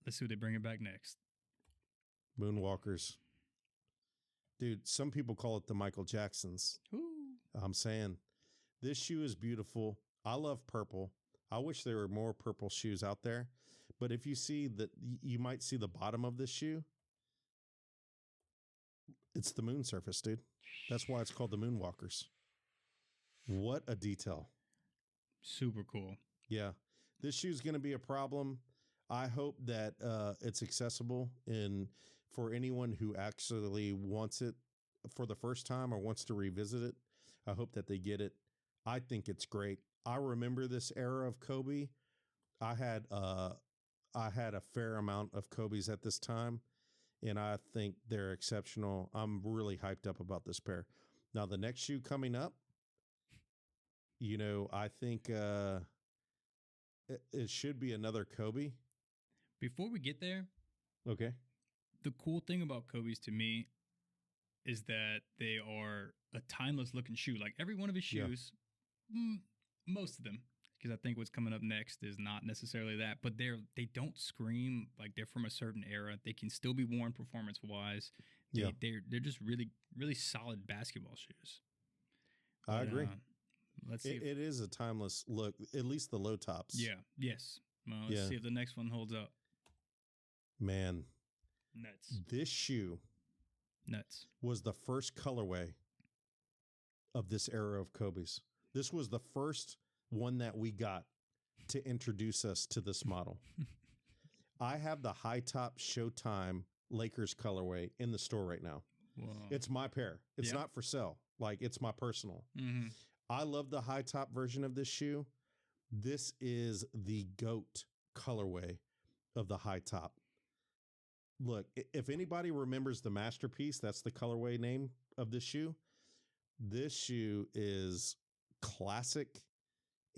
Let's see what they bring it back next.
Moonwalkers, dude. Some people call it the Michael Jacksons.
Ooh.
I'm saying this shoe is beautiful. I love purple. I wish there were more purple shoes out there. But if you see that, you might see the bottom of this shoe. It's the moon surface, dude. That's why it's called the Moonwalkers. What a detail.
Super cool.
Yeah. This shoe's going to be a problem. I hope that it's accessible and for anyone who actually wants it for the first time or wants to revisit it. I hope that they get it. I think it's great. I remember this era of Kobe. I had a fair amount of Kobe's at this time, and I think they're exceptional. I'm really hyped up about this pair. Now, the next shoe coming up, I think it should be another Kobe.
Before we get there,
okay.
The cool thing about Kobe's to me is that they are a timeless looking shoe. Like every one of his shoes, most of them, because I think what's coming up next is not necessarily that, but they don't scream like they're from a certain era. They can still be worn performance wise. They're just really, really solid basketball shoes.
But, I agree.
Let's see.
It is a timeless look, at least the low tops.
Yeah. Yes. Well, let's see if the next one holds up.
Man.
Nuts.
This shoe was the first colorway of this era of Kobe's. This was the first one that we got to introduce us to this model. I have the high top Showtime Lakers colorway in the store right now.
Whoa.
It's my pair. It's not for sale. Like it's my personal. I love the high top version of this shoe. This is the GOAT colorway of the high top. Look, if anybody remembers the Masterpiece, that's the colorway name of this shoe. This shoe is classic.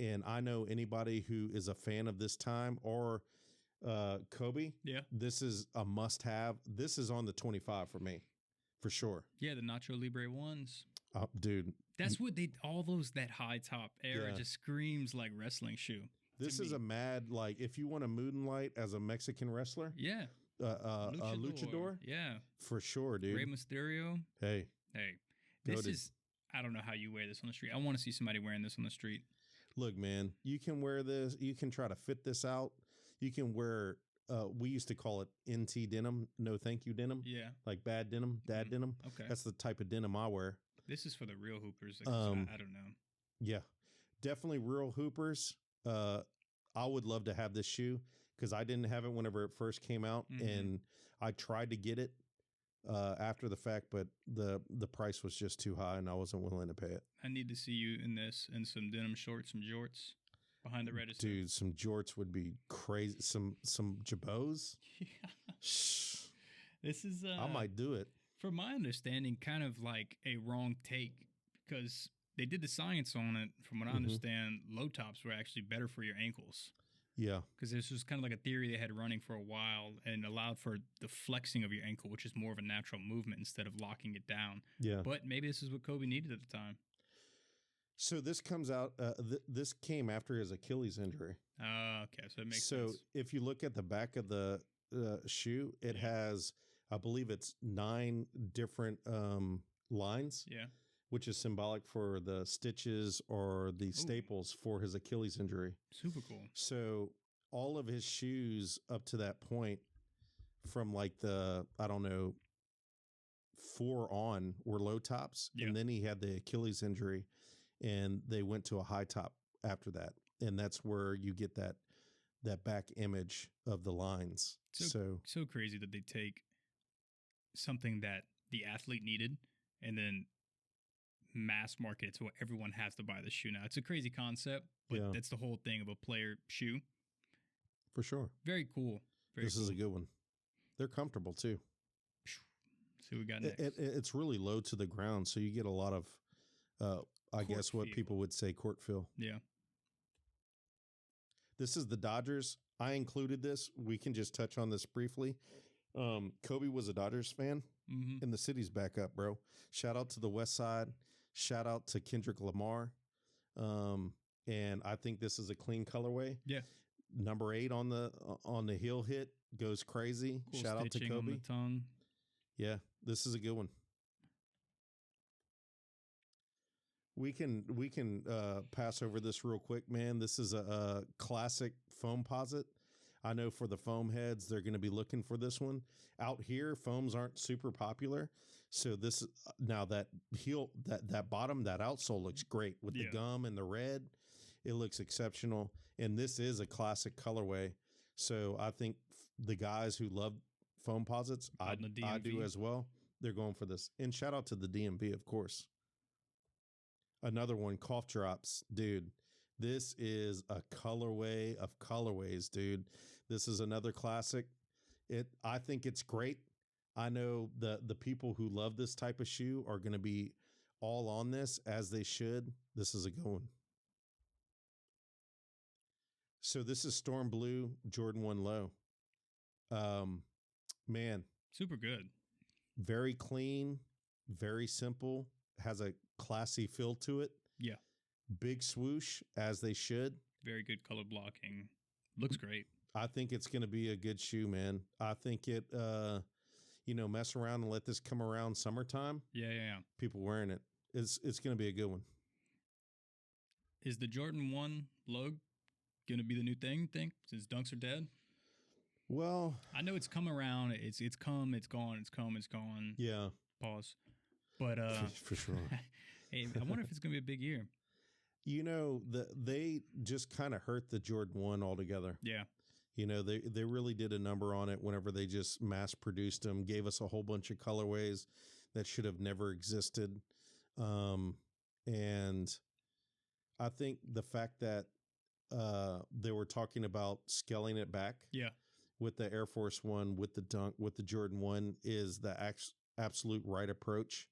And I know anybody who is a fan of this time or Kobe, this is a must have. This is on the 25 for me, for sure.
Yeah, the Nacho Libre ones.
Dude.
That's what that high top era just screams like wrestling shoe.
This is a mad, like, if you want a moonlight as a Mexican wrestler.
Yeah.
Luchador.
Yeah.
For sure, dude.
Rey Mysterio.
Hey.
This is, I don't know how you wear this on the street. I want to see somebody wearing this on the street.
Look, man, you can wear this. You can try to fit this out. You can wear we used to call it NT denim, no thank you denim,
Yeah.
like bad denim, dad denim.
Okay.
That's the type of denim I wear.
This is for the real hoopers. Like, I don't know.
Yeah, definitely real hoopers. I would love to have this shoe because I didn't have it whenever it first came out, and I tried to get it after the fact, but the price was just too high, and I wasn't willing to pay it.
I need to see you in this in some denim shorts, some jorts behind the register.
Dude, some jorts would be crazy. Some jabots.
Yeah. This is
I might do it.
From my understanding, kind of like a wrong take because they did the science on it. From what I understand, low tops were actually better for your ankles.
Yeah.
Because this was kind of like a theory they had running for a while and allowed for the flexing of your ankle, which is more of a natural movement instead of locking it down.
Yeah.
But maybe this is what Kobe needed at the time.
So this comes out, this came after his Achilles injury.
Okay. So it makes sense.
So if you look at the back of the shoe, it has, I believe it's 9 different lines.
Yeah.
Which is symbolic for the stitches or the staples for his Achilles injury.
Super cool.
So all of his shoes up to that point, from like the, I don't know, 4 on were low tops.
Yeah.
And then he had the Achilles injury and they went to a high top after that. And that's where you get that back image of the lines. So
crazy that they take something that the athlete needed and then mass market it so everyone has to buy the shoe now. It's a crazy concept, but that's the whole thing of a player shoe.
For sure.
Very cool.
This is a good one. They're comfortable too.
See what we got next.
It's really low to the ground, so you get a lot of, I guess what people would say, court feel.
Yeah.
This is the Dodgers. I included this. We can just touch on this briefly. Kobe was a Dodgers fan, and the city's back up, bro. Shout out to the West Side. Shout out to Kendrick Lamar. And I think this is a clean colorway.
Yeah.
Number 8 on the heel hit goes crazy.
Cool.
Shout out to Kobe.
On the tongue.
Yeah, this is a good one. We can pass over this real quick, man. This is a classic foam posit. I know for the foam heads, they're going to be looking for this one. Out here, foams aren't super popular. So this now that heel, that bottom, that outsole looks great with the gum and the red. It looks exceptional. And this is a classic colorway. So I think the guys who love foam posits, I do as well. They're going for this. And shout out to the DMV, of course. Another one, cough drops, dude. This is a colorway of colorways, dude. This is another classic. I think it's great. I know the people who love this type of shoe are going to be all on this, as they should. This is a good one. So this is Storm Blue Jordan 1 Low. Man.
Super good.
Very clean, very simple, has a classy feel to it.
Yeah. Big
swoosh, as they should.
Very good color blocking. Looks great.
I think it's going to be a good shoe, man. I think it, mess around and let this come around summertime.
Yeah.
People wearing it. It's going to be a good one.
Is the Jordan 1 low going to be the new thing, you think, since dunks are dead?
Well,
I know it's come around. It's come, it's gone, it's come, it's gone.
Yeah.
Pause. But
for sure.
Hey, I wonder if it's going to be a big year.
They just kind of hurt the Jordan 1 altogether.
Yeah.
They really did a number on it whenever they just mass produced them, gave us a whole bunch of colorways that should have never existed. And I think the fact that they were talking about scaling it back.
Yeah.
With the Air Force One, with the Dunk, with the Jordan 1 is the absolute right approach.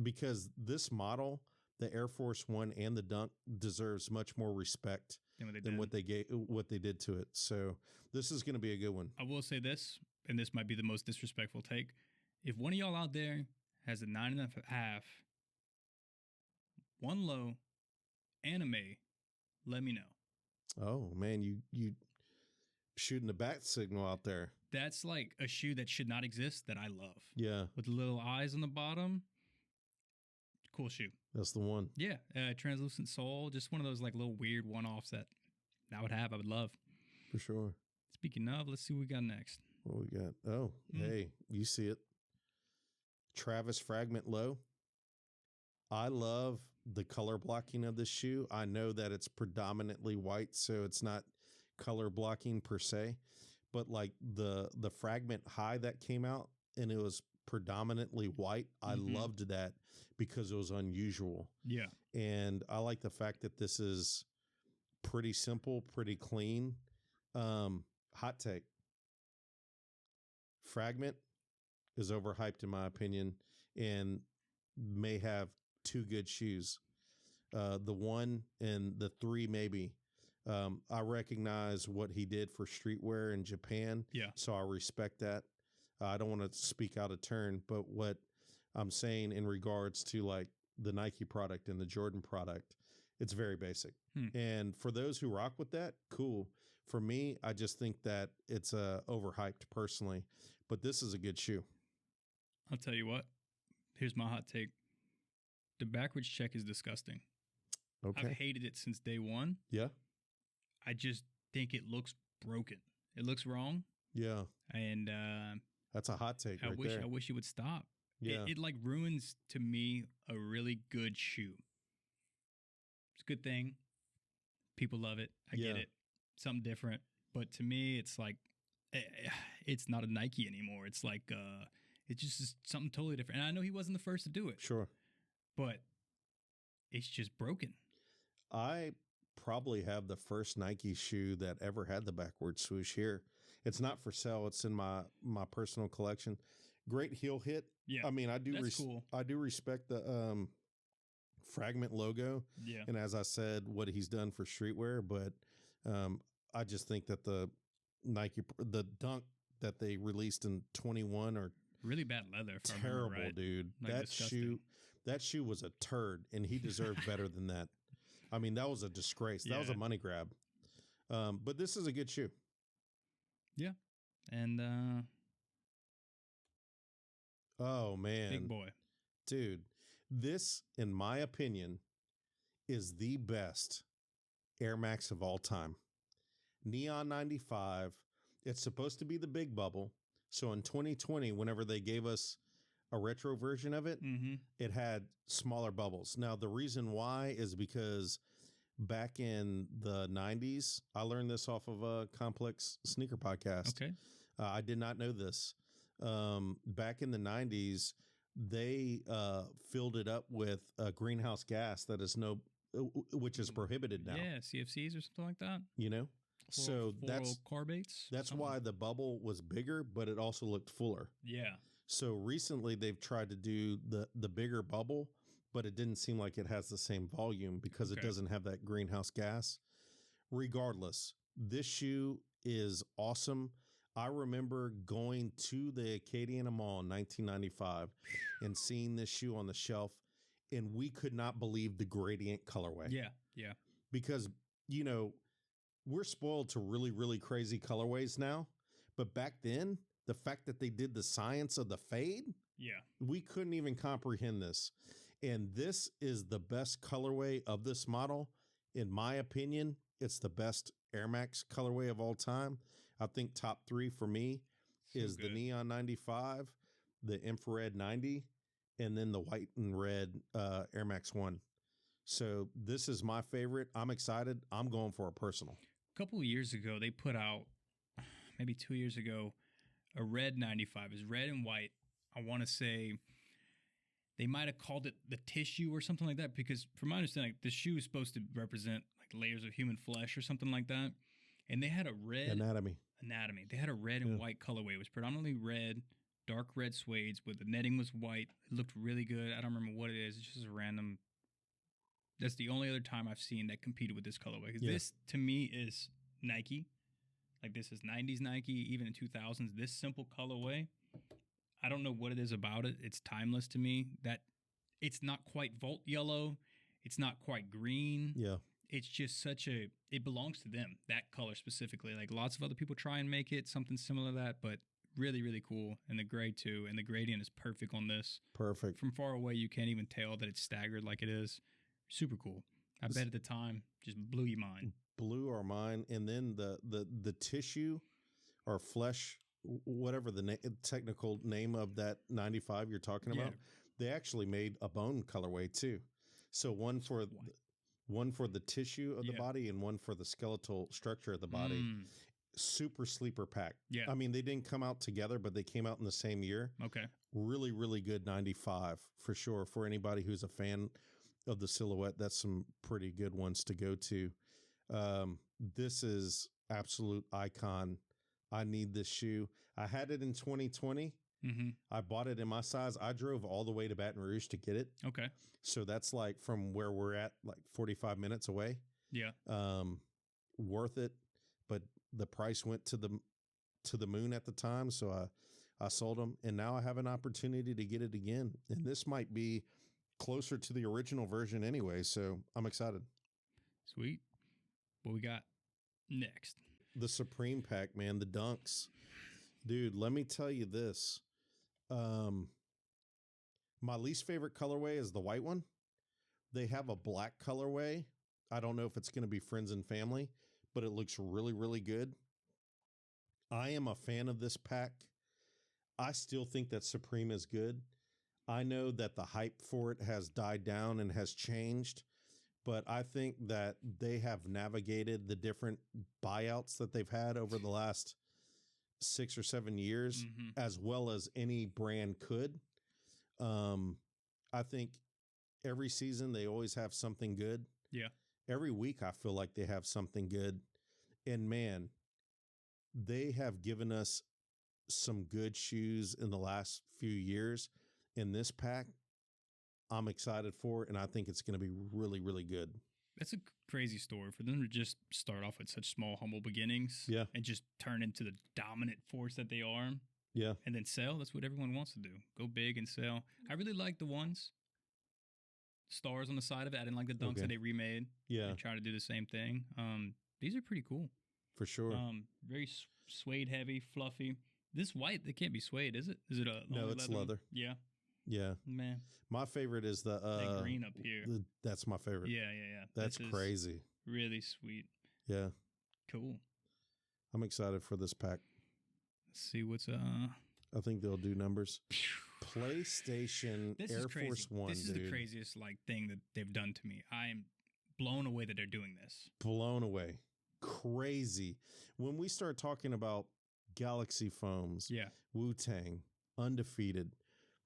Because this model, the Air Force One and the Dunk, deserves much more respect than what they did to it. So this is going to be a good one.
I will say this, and this might be the most disrespectful take. If one of y'all out there has a 9.5 1 low anime, let me know.
Oh man, you shooting the bat signal out there.
That's like a shoe that should not exist that I love.
Yeah.
With the little eyes on the bottom. Cool shoe.
That's the one.
Yeah. Translucent sole. Just one of those like little weird one-offs that I would love.
For sure.
It's Speaking of, let's see what we got next.
What we got? Oh, hey, you see it. Travis Fragment Low. I love the color blocking of this shoe. I know that it's predominantly white, so it's not color blocking per se, but like the Fragment High that came out and it was predominantly white. I loved that because it was unusual.
Yeah.
And I like the fact that this is pretty simple, pretty clean. Hot take. Fragment is overhyped in my opinion and may have two good shoes. The 1 and the 3 maybe. I recognize what he did for streetwear in Japan.
Yeah.
So I respect that. I don't want to speak out of turn, but what I'm saying in regards to like the Nike product and the Jordan product, it's very basic. And for those who rock with that, cool. For me, I just think that it's overhyped personally, but this is a good shoe.
I'll tell you what. Here's my hot take. The backwards check is disgusting.
Okay.
I've hated it since day one.
Yeah.
I just think it looks broken. It looks wrong.
Yeah.
And
that's a hot take.
I wish it would stop.
Yeah.
It like ruins to me a really good shoe. It's a good thing. People love it. I get it. Something different. But to me, it's like it's not a Nike anymore. It's like it's just something totally different. And I know he wasn't the first to do it.
Sure.
But it's just broken.
I probably have the first Nike shoe that ever had the backward swoosh here. It's not for sale. It's in my personal collection. Great heel hit.
Yeah.
I mean, I do
cool.
I do respect the Fragment logo.
Yeah.
And as I said, what he's done for streetwear, but I just think that the Dunk that they released in 21 are
really bad leather.
Terrible, right. Dude.
Like disgusting.
That shoe was a turd, and he deserved better than that. I mean, that was a disgrace. That was a money grab. But this is a good shoe.
Yeah. And
oh man.
Big boy.
Dude, this, in my opinion, is the best Air Max of all time. Neon 95. It's supposed to be the big bubble. So in 2020, whenever they gave us a retro version of it, it had smaller bubbles. Now, the reason why is because back in the 90s, I learned this off of a Complex Sneaker podcast.
Okay.
I did not know this. Back in the 90s, they filled it up with greenhouse gas that is which is prohibited now.
Yeah, CFCs or something like that.
You know? So that's
carbates.
That's why the bubble was bigger, but it also looked fuller.
Yeah.
So recently they've tried to do the bigger bubble, but it didn't seem like it has the same volume because it doesn't have that greenhouse gas. Regardless, this shoe is awesome. I remember going to the Acadiana Mall in 1995 and seeing this shoe on the shelf, and we could not believe the gradient colorway.
Yeah, yeah.
Because, you know, we're spoiled to really, really crazy colorways now. But back then, the fact that they did the science of the fade, we couldn't even comprehend this. And this is the best colorway of this model. In my opinion, it's the best Air Max colorway of all time. I think top 3 for me is the Neon 95, the Infrared 90, and then the white and red Air Max 1. So this is my favorite. I'm excited. I'm going for a personal.
A couple of years ago, they put out, maybe 2 years ago, a red 95. It's red and white. I want to say they might have called it the tissue or something like that, because from my understanding, the shoe is supposed to represent like layers of human flesh or something like that. And they had a red
anatomy.
They had a red and white colorway. It was predominantly red, dark red suedes, but the netting was white. It looked really good. I don't remember what it is. It's just a random. That's the only other time I've seen that competed with this colorway. Because this, to me, is Nike. Like, this is 90s Nike, even in 2000s. This simple colorway, I don't know what it is about it. It's timeless to me. That it's not quite Volt yellow. It's not quite green.
Yeah.
It's just it belongs to them, that color specifically. Like, lots of other people try and make it something similar to that, but really, really cool. And the gray, too. And the gradient is perfect on this.
Perfect.
From far away, you can't even tell that it's staggered like it is. Super cool. I bet at the time just blew your mind.
Blew our mind. And then the tissue or flesh, whatever the technical name of that 95 you're talking
Yeah.
about, they actually made a bone colorway too. So one for the tissue of the
Yeah.
body and one for the skeletal structure of the body. Super sleeper pack.
Yeah.
I mean, they didn't come out together, but they came out in the same year.
Okay.
Really, really good 95 for sure. For anybody who's a fan of the silhouette, that's some pretty good ones to go to. This is absolute icon. I need this shoe. I had it in 2020.
Mm-hmm.
I bought it in my size. I drove all the way to Baton Rouge to get it.
Okay.
So that's like from where we're at, like 45 minutes away.
Yeah.
Worth it. But the price went to the moon at the time. So I sold them, and now I have an opportunity to get it again. And this might be closer to the original version anyway. So I'm excited.
Sweet. What we got next?
The Supreme pack, man, the Dunks. Dude, let me tell you this. My least favorite colorway is the white one. They have a black colorway. I don't know if it's going to be friends and family, but it looks really, really good. I am a fan of this pack. I still think that Supreme is good. I know that the hype for it has died down and has changed, but I think that they have navigated the different buyouts that they've had over the last 6 or 7 years as well as any brand could. I think every season they always have something good.
Yeah.
Every week I feel like they have something good. And man, they have given us some good shoes in the last few years. In this pack, I'm excited for it, and I think it's going to be really, really good.
That's a crazy story for them to just start off with such small, humble beginnings.
Yeah.
And just turn into the dominant force that they are.
Yeah.
And then sell. That's what everyone wants to do. Go big and sell. I really like the ones. Stars on the side of it. I didn't like the Dunks that they remade.
Yeah.
And try to do the same thing. These are pretty cool.
For sure.
Very suede heavy, fluffy. This white, it can't be suede, is it? Is it a
No, it's leather.
Yeah.
Yeah.
Man.
My favorite is the
green up here.
That's my favorite.
Yeah.
That's crazy.
Really sweet.
Yeah.
Cool.
I'm excited for this pack.
Let's see what's
I think they'll do numbers. PlayStation Air Force One.
This is the craziest thing that they've done to me. I am blown away that they're doing this.
Blown away. Crazy. When we start talking about Galaxy foams, Wu-Tang, Undefeated,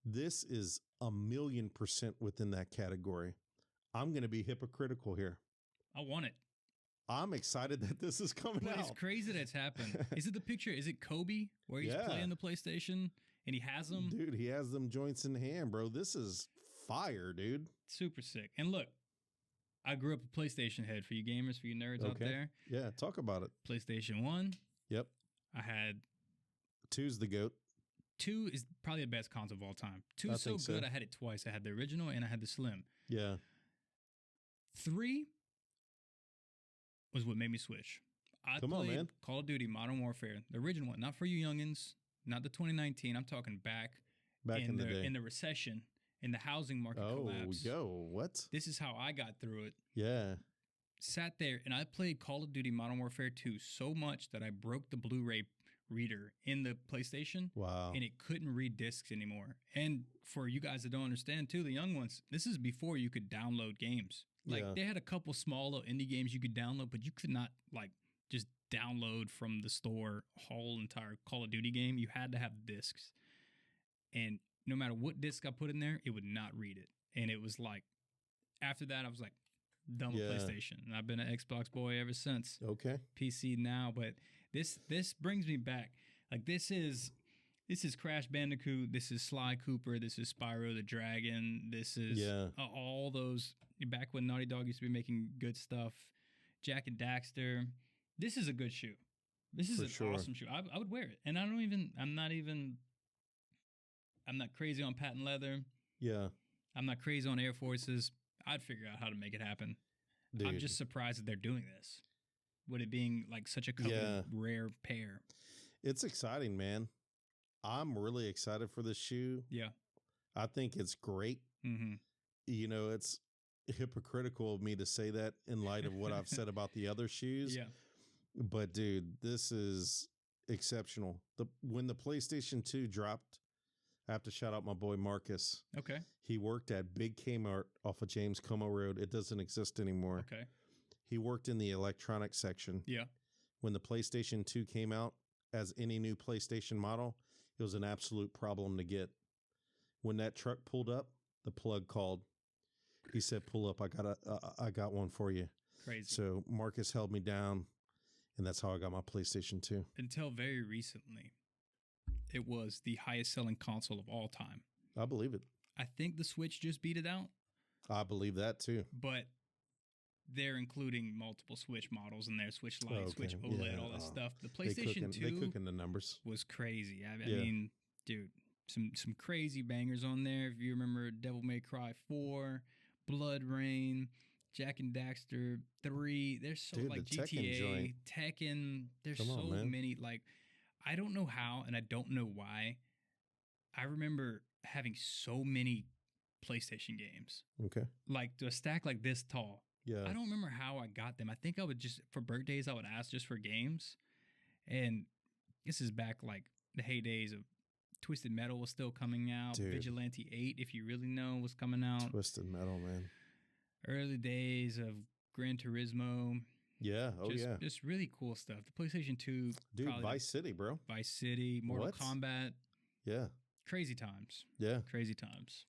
this is 1,000,000% within that category. I'm going to be hypocritical here.
I want it.
I'm excited that this is coming out.
It's crazy that it's happened. Is it the picture? Is it Kobe where he's playing the PlayStation and he has them?
Dude, he has them joints in hand, bro. This is fire, dude.
Super sick. And look, I grew up a PlayStation head for you gamers, for you nerds out there.
Yeah, talk about it.
PlayStation 1.
Yep.
I had
2's the GOAT.
2 is probably the best console of all time. 2 is so good, I had it twice. I had the original and I had the Slim.
Yeah.
3 was what made me switch. I played Call of Duty Modern Warfare, the original one, not for you youngins, not the 2019. I'm talking back
in the day.
In the recession, in the housing market collapse.
What?
This is how I got through it.
Yeah.
Sat there and I played Call of Duty Modern Warfare 2 so much that I broke the Blu-ray reader in the PlayStation.
Wow.
And it couldn't read discs anymore. And for you guys that don't understand too, the young ones, this is before you could download games. They had a couple small little indie games you could download, but you could not just download from the store a whole entire Call of Duty game. You had to have discs. And no matter what disc I put in there, it would not read it. And it was after that, I was done with PlayStation. And I've been an Xbox boy ever since.
Okay.
PC now, but this brings me back. This is Crash Bandicoot. This is Sly Cooper. This is Spyro the Dragon. This is all those back when Naughty Dog used to be making good stuff. Jack and Daxter. This is a good shoe. This is an awesome shoe. I would wear it, and I'm not crazy on patent leather. Yeah. I'm not crazy on Air Forces. I'd figure out how to make it happen. Dude. I'm just surprised that they're doing this. With it being such a rare pair.
It's exciting, man. I'm really excited for this shoe. Yeah. I think it's great. Mm-hmm. It's hypocritical of me to say that in light of what I've said about the other shoes. Yeah. But dude, this is exceptional. When the PlayStation 2 dropped, I have to shout out my boy Marcus.
Okay.
He worked at Big Kmart off of James Como Road. It doesn't exist anymore.
Okay.
He worked in the electronics section.
Yeah.
When the PlayStation 2 came out, as any new PlayStation model, it was an absolute problem to get. When that truck pulled up, the plug called. He said, "Pull up. I got one for you."
Crazy.
So Marcus held me down, and that's how I got my PlayStation 2.
Until very recently, it was the highest selling console of all time.
I believe it.
I think the Switch just beat it out.
I believe that too.
But they're including multiple Switch models in there, Switch Lite, Switch OLED, all this stuff. The PlayStation 2
they cooking the numbers.
Was crazy. I mean, dude, some crazy bangers on there. If you remember Devil May Cry 4, Blood Rain, Jak and Daxter 3. There's so like GTA, Tekken. There's so many. Like, I don't know how, and I don't know why. I remember having so many PlayStation games.
Okay.
Like a stack like this tall.
Yeah.
I don't remember how I got them. I think I would just, for birthdays, I would ask just for games. And this is back like the heydays of Twisted Metal was still coming out. Dude. Vigilante 8, if you really know, was coming out.
Twisted Metal, man.
Early days of Gran Turismo.
Yeah.
Just really cool stuff. The PlayStation 2.
Dude, Vice City, bro.
Vice City, Mortal Kombat.
Yeah.
Crazy times.
Yeah.
Crazy times.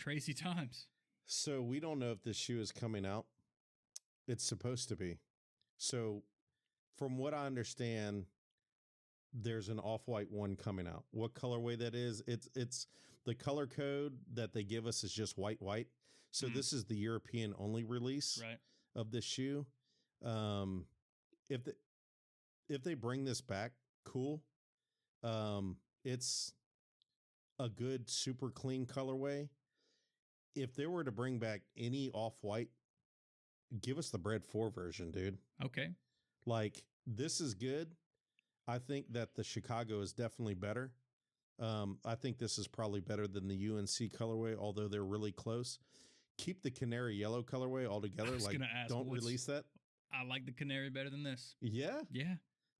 Crazy times.
So we don't know if this shoe is coming out. It's supposed to be. So from what I understand, there's an off-white one coming out. What colorway that is, it's the color code that they give us is just white. So this is the European only release of this shoe. If they bring this back, cool. It's a good, super clean colorway. If they were to bring back any off-white, give us the Bread 4 version, dude.
Okay.
Like, this is good. I think that the Chicago is definitely better. I think this is probably better than the UNC colorway, although they're really close. Keep the canary yellow colorway altogether. Like, don't release that.
I like the canary better than this.
Yeah?
Yeah.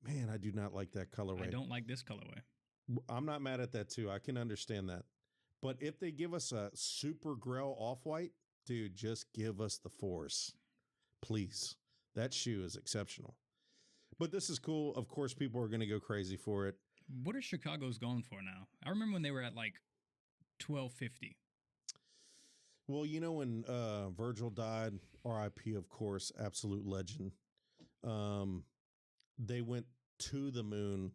Man, I do not like that colorway.
I don't like this colorway.
I'm not mad at that, too. I can understand that. But if they give us a super Grell off-white, dude, just give us the Force. Please. That shoe is exceptional. But this is cool. Of course, people are going to go crazy for it.
What are Chicago's going for now? I remember when they were at like $12.50.
Well, you know, when Virgil died, RIP, of course, absolute legend. They went to the moon.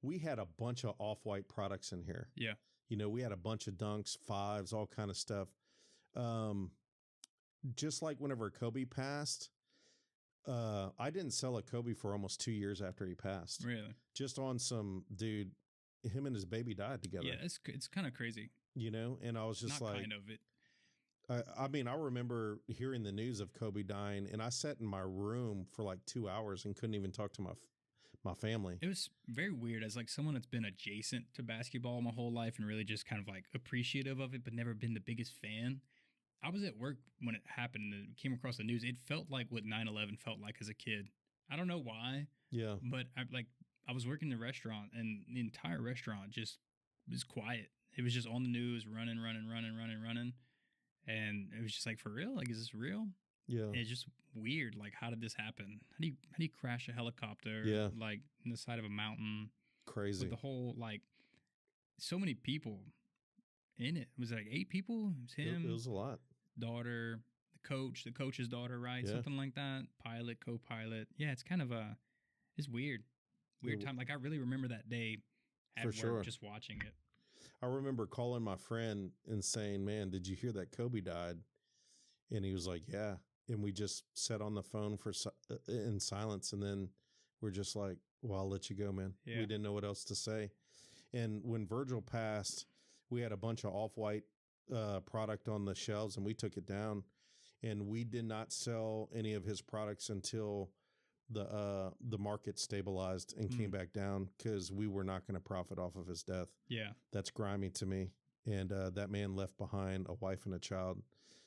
We had a bunch of off-white products in here.
Yeah.
You know, we had a bunch of Dunks, 5s, all kind of stuff. Just like whenever Kobe passed, I didn't sell a Kobe for almost 2 years after he passed.
Really?
Just on some dude, him and his baby died together.
Yeah, it's kind of crazy.
You know, and I was just
Not
like,
kind of it.
I mean, I remember hearing the news of Kobe dying, and I sat in my room for like 2 hours and couldn't even talk to my family.
It was very weird as like someone that's been adjacent to basketball my whole life and really just kind of like appreciative of it, but never been the biggest fan. I was at work when it happened and came across the news. It felt like what 9/11 felt like as a kid. I don't know why.
Yeah.
But I was working in the restaurant and the entire restaurant just was quiet. It was just on the news, running. And it was just like, for real? Like, is this real?
Yeah.
And it's just weird. Like, how did this happen? How do you crash a helicopter?
Yeah.
Like in the side of a mountain?
Crazy.
With the whole, like, so many people in it. Was it like 8 people? It was him.
It was a lot.
Daughter, the coach's daughter, right? Yeah. Something like that. Pilot, co-pilot. Yeah, it's kind of it's weird. Weird time. Like, I really remember that day at work just watching it.
I remember calling my friend and saying, "Man, did you hear that Kobe died?" And he was like, "Yeah." And we just sat on the phone in silence. And then we're just like, "Well, I'll let you go, man." Yeah. We didn't know what else to say. And when Virgil passed, we had a bunch of off-white product on the shelves, and we took it down. And we did not sell any of his products until the market stabilized and came back down, because we were not going to profit off of his death.
Yeah.
That's grimy to me. And that man left behind a wife and a child.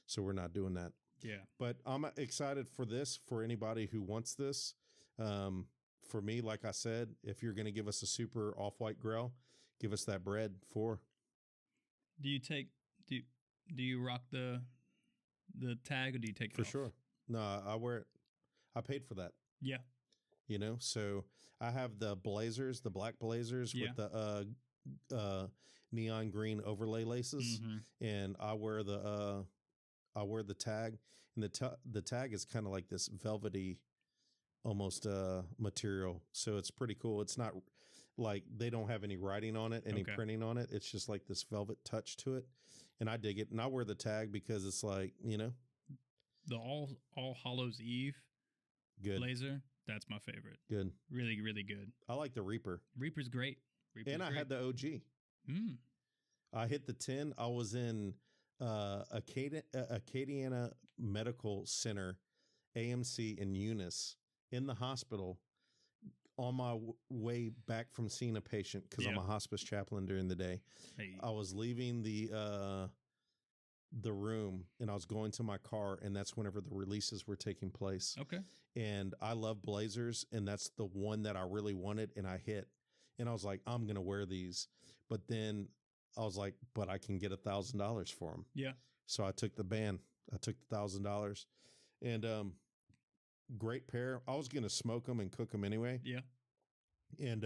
So we're not doing that.
Yeah.
But I'm excited for this, for anybody who wants this. For me, like I said, if you're going to give us a super off-white grill, give us that bread 4.
Do you take do do you rock the tag or do you take it
For
off?
sure. No, I wear it. I paid for that.
Yeah.
So I have the blazers, the black blazers
Yeah.
with the neon green overlay laces, and I wear the tag, and the tag is kind of like this velvety almost material, so it's pretty cool. It's not like they don't have any writing on it, any printing on it. It's just like this velvet touch to it, and I dig it. And I wear the tag because it's like,
the All Hallows Eve
good
blazer. That's my favorite.
Good.
Really, really good.
I like the Reaper.
Reaper's great.
And I had the OG. I hit the 10. I was in Acadiana Medical Center, AMC in Eunice, in the hospital on my way back from seeing a patient because I'm a hospice chaplain during the day.
Hey.
I was leaving the room and I was going to my car, and that's whenever the releases were taking place.
Okay.
And I love blazers, and that's the one that I really wanted, and I hit. And I was like, I'm going to wear these. But then I was like, but I can get $1,000 for them.
Yeah.
So I took the ban. I took the $1,000, and great pair. I was going to smoke them and cook them anyway.
Yeah.
And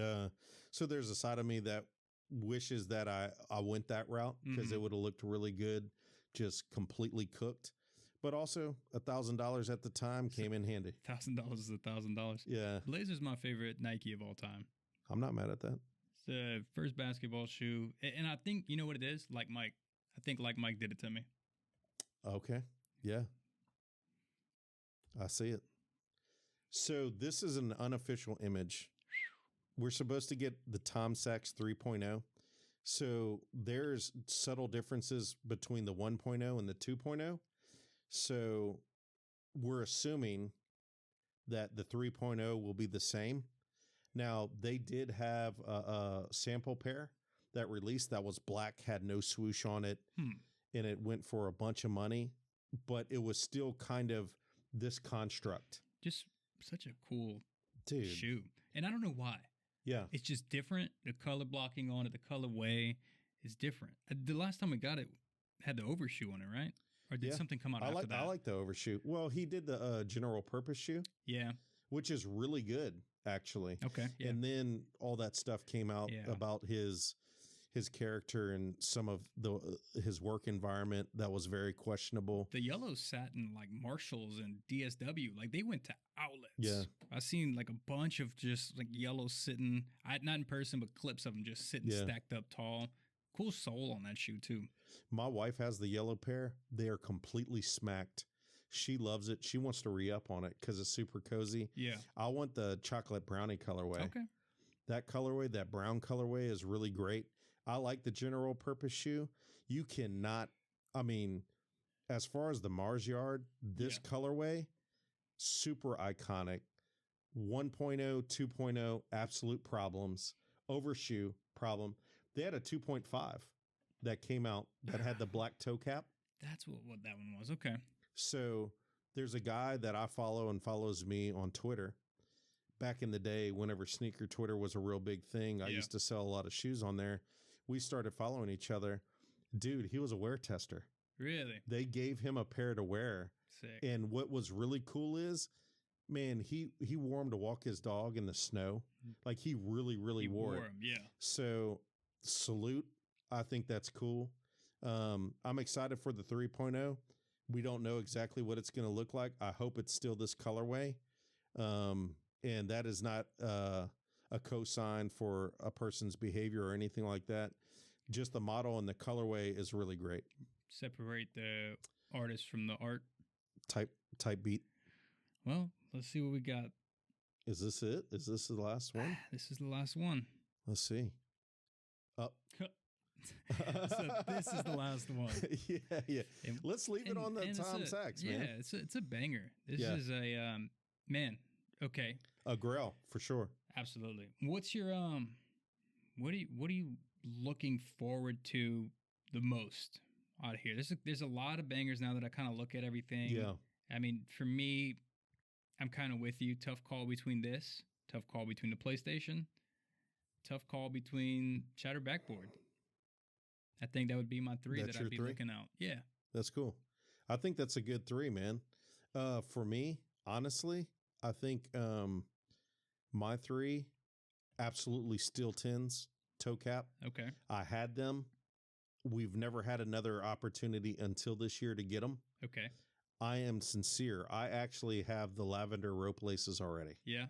so there's a side of me that wishes that I went that route because it would have looked really good, just completely cooked. But also $1,000 at the time came in handy.
$1,000 is $1,000.
Yeah.
Blazer's my favorite Nike of all time.
I'm not mad at that.
It's the first basketball shoe. And I think, you know what it is? Like Mike. I think like Mike did it to me.
Okay. Yeah. I see it. So this is an unofficial image. We're supposed to get the Tom Sachs 3.0. So there's subtle differences between the 1.0 and the 2.0. So we're assuming that the 3.0 will be the same. Now, they did have a sample pair that released that was black, had no swoosh on it, and it went for a bunch of money, but it was still kind of this construct.
Just such a cool shoe. And I don't know why.
Yeah.
It's just different. The color blocking on it, the colorway is different. The last time we got it had the overshoe on it, right? Or did something come out after that?
I like the overshoe. Well, he did the general purpose shoe.
Yeah.
Which is really good, actually.
Okay. Yeah.
And then all that stuff came out about his character and some of his work environment that was very questionable.
The yellow satin, like Marshalls and DSW, like they went to outlets.
Yeah.
I seen like a bunch of just like yellow sitting, not in person, but clips of them just sitting stacked up tall. Cool sole on that shoe too.
My wife has the yellow pair. They are completely smacked. She loves it. She wants to re-up on it because it's super cozy.
Yeah.
I want the chocolate brownie colorway.
Okay.
That colorway, that brown colorway is really great. I like the general purpose shoe. You cannot, as far as the Mars Yard, this colorway, super iconic. 1.0, 2.0, absolute problems. Overshoe, problem. They had a 2.5 that came out that had the black toe cap.
That's what that one was. Okay.
So there's a guy that I follow and follows me on Twitter. Back in the day, whenever sneaker Twitter was a real big thing, I used to sell a lot of shoes on there. We started following each other. Dude, he was a wear tester.
Really?
They gave him a pair to wear.
Sick.
And what was really cool is, man, he wore them to walk his dog in the snow. Like he really, really wore it.
Yeah.
So salute. I think that's cool. I'm excited for the 3.0. We don't know exactly what it's going to look like. I hope it's still this colorway. And that is not a cosign for a person's behavior or anything like that. Just the model and the colorway is really great.
Separate the artist from the art.
Type beat.
Well, let's see what we got.
Is this it? Is this the last one?
This is the last one.
Let's see.
So this is the last one.
Yeah. Let's leave it on the Tom Sachs, man.
Yeah, it's a banger. This is a man. Okay.
A grail for sure.
Absolutely. What's your what are you looking forward to the most out of here? There's a lot of bangers now that I kind of look at everything.
Yeah.
I mean, for me, I'm kind of with you. Tough call between this. Tough call between the PlayStation. Tough call between Shatter Backboard. I think that would be my three
That's
that
your
I'd be
three?
looking out. Yeah.
That's cool. I think that's a good three, man. For me, honestly, I think my three absolutely steel tins, toe cap.
Okay.
I had them. We've never had another opportunity until this year to get them.
Okay.
I am sincere. I actually have the lavender rope laces already.
Yeah.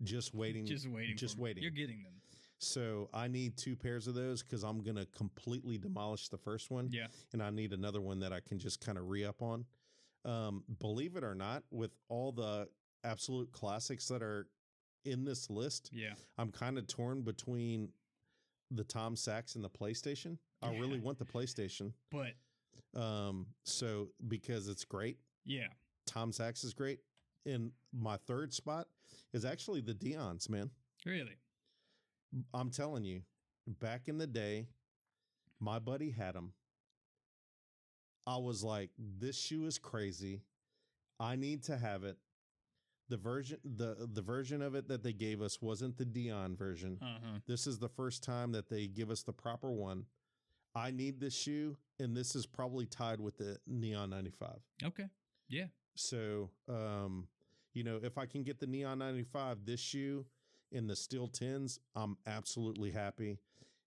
Just waiting.
Just waiting.
Just waiting.
You're getting them.
So I need 2 pairs of those because I'm going to completely demolish the first one.
Yeah.
And I need another one that I can just kind of re-up on. Believe it or not, with all the absolute classics that are in this list,
Yeah.
I'm kind of torn between the Tom Sachs and the PlayStation. I really want the PlayStation.
But
so because it's great.
Yeah.
Tom Sachs is great. And my third spot is actually the Dion's, man.
Really?
I'm telling you, back in the day, my buddy had them. I was like, this shoe is crazy. I need to have it. The version of it that they gave us wasn't the Dion version. This is the first time that they give us the proper one. I need this shoe, and this is probably tied with the Neon 95.
Okay. Yeah.
So, if I can get the Neon 95, this shoe in the steel tins, I'm absolutely happy.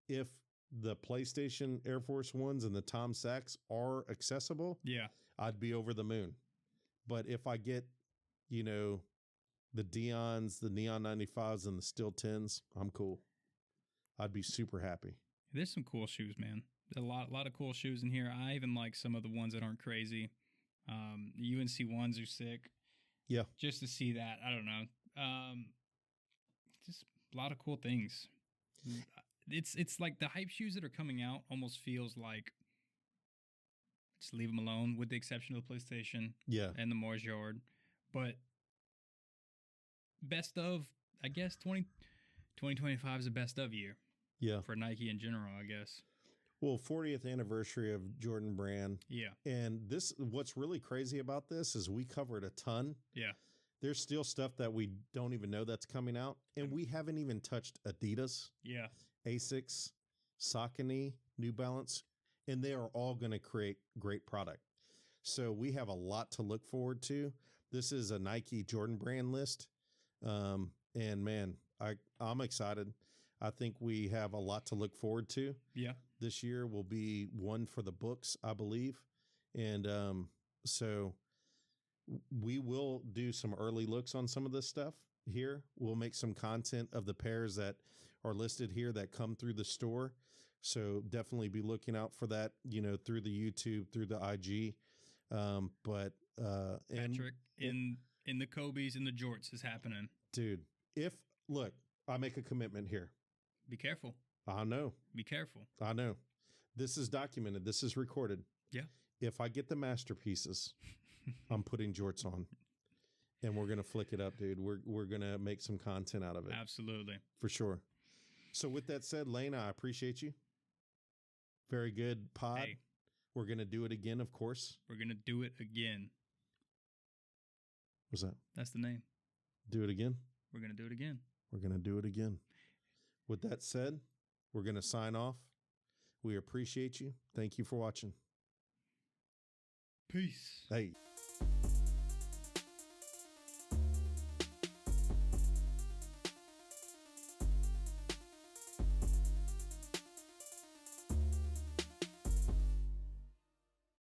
If the PlayStation Air Force Ones and the Tom Sachs are accessible,
yeah,
I'd be over the moon. But if I get, the Dion's, the Neon 95s, and the steel tins, I'm cool. I'd be super happy.
There's some cool shoes, man. A lot of cool shoes in here. I even like some of the ones that aren't crazy. The UNC ones are sick.
Yeah.
Just to see that, I don't know. Just a lot of cool things. It's like the hype shoes that are coming out almost feels like just leave them alone, with the exception of the PlayStation.
Yeah.
And the Mars Yard. But best of, I guess, 2025 is the best of year.
Yeah.
For Nike in general, I guess.
Well, 40th anniversary of Jordan Brand.
Yeah.
And what's really crazy about this is we covered a ton.
Yeah.
There's still stuff that we don't even know that's coming out. And we haven't even touched Adidas.
Yeah.
Asics, Saucony, New Balance. And they are all going to create great product. So we have a lot to look forward to. This is a Nike Jordan Brand list. And man, I'm excited. I think we have a lot to look forward to.
Yeah.
This year will be one for the books, I believe. And so we will do some early looks on some of this stuff here. We'll make some content of the pairs that are listed here that come through the store. So definitely be looking out for that, through the YouTube, through the IG.
Patrick, in the Kobe's and the jorts is happening.
Dude, I make a commitment here.
Be careful.
I know.
Be careful.
I know. This is documented. This is recorded.
Yeah.
If I get the masterpieces, I'm putting jorts on. And we're going to flick it up, dude. We're going to make some content out of it.
Absolutely.
For sure. So with that said, Lane, I appreciate you. Very good pod.
Hey.
We're going to do it again, of course.
We're going to do it again.
What's that?
That's the name.
Do it again?
We're going to do it again.
We're going to do it again. With that said, we're going to sign off. We appreciate you. Thank you for watching.
Peace.
Hey.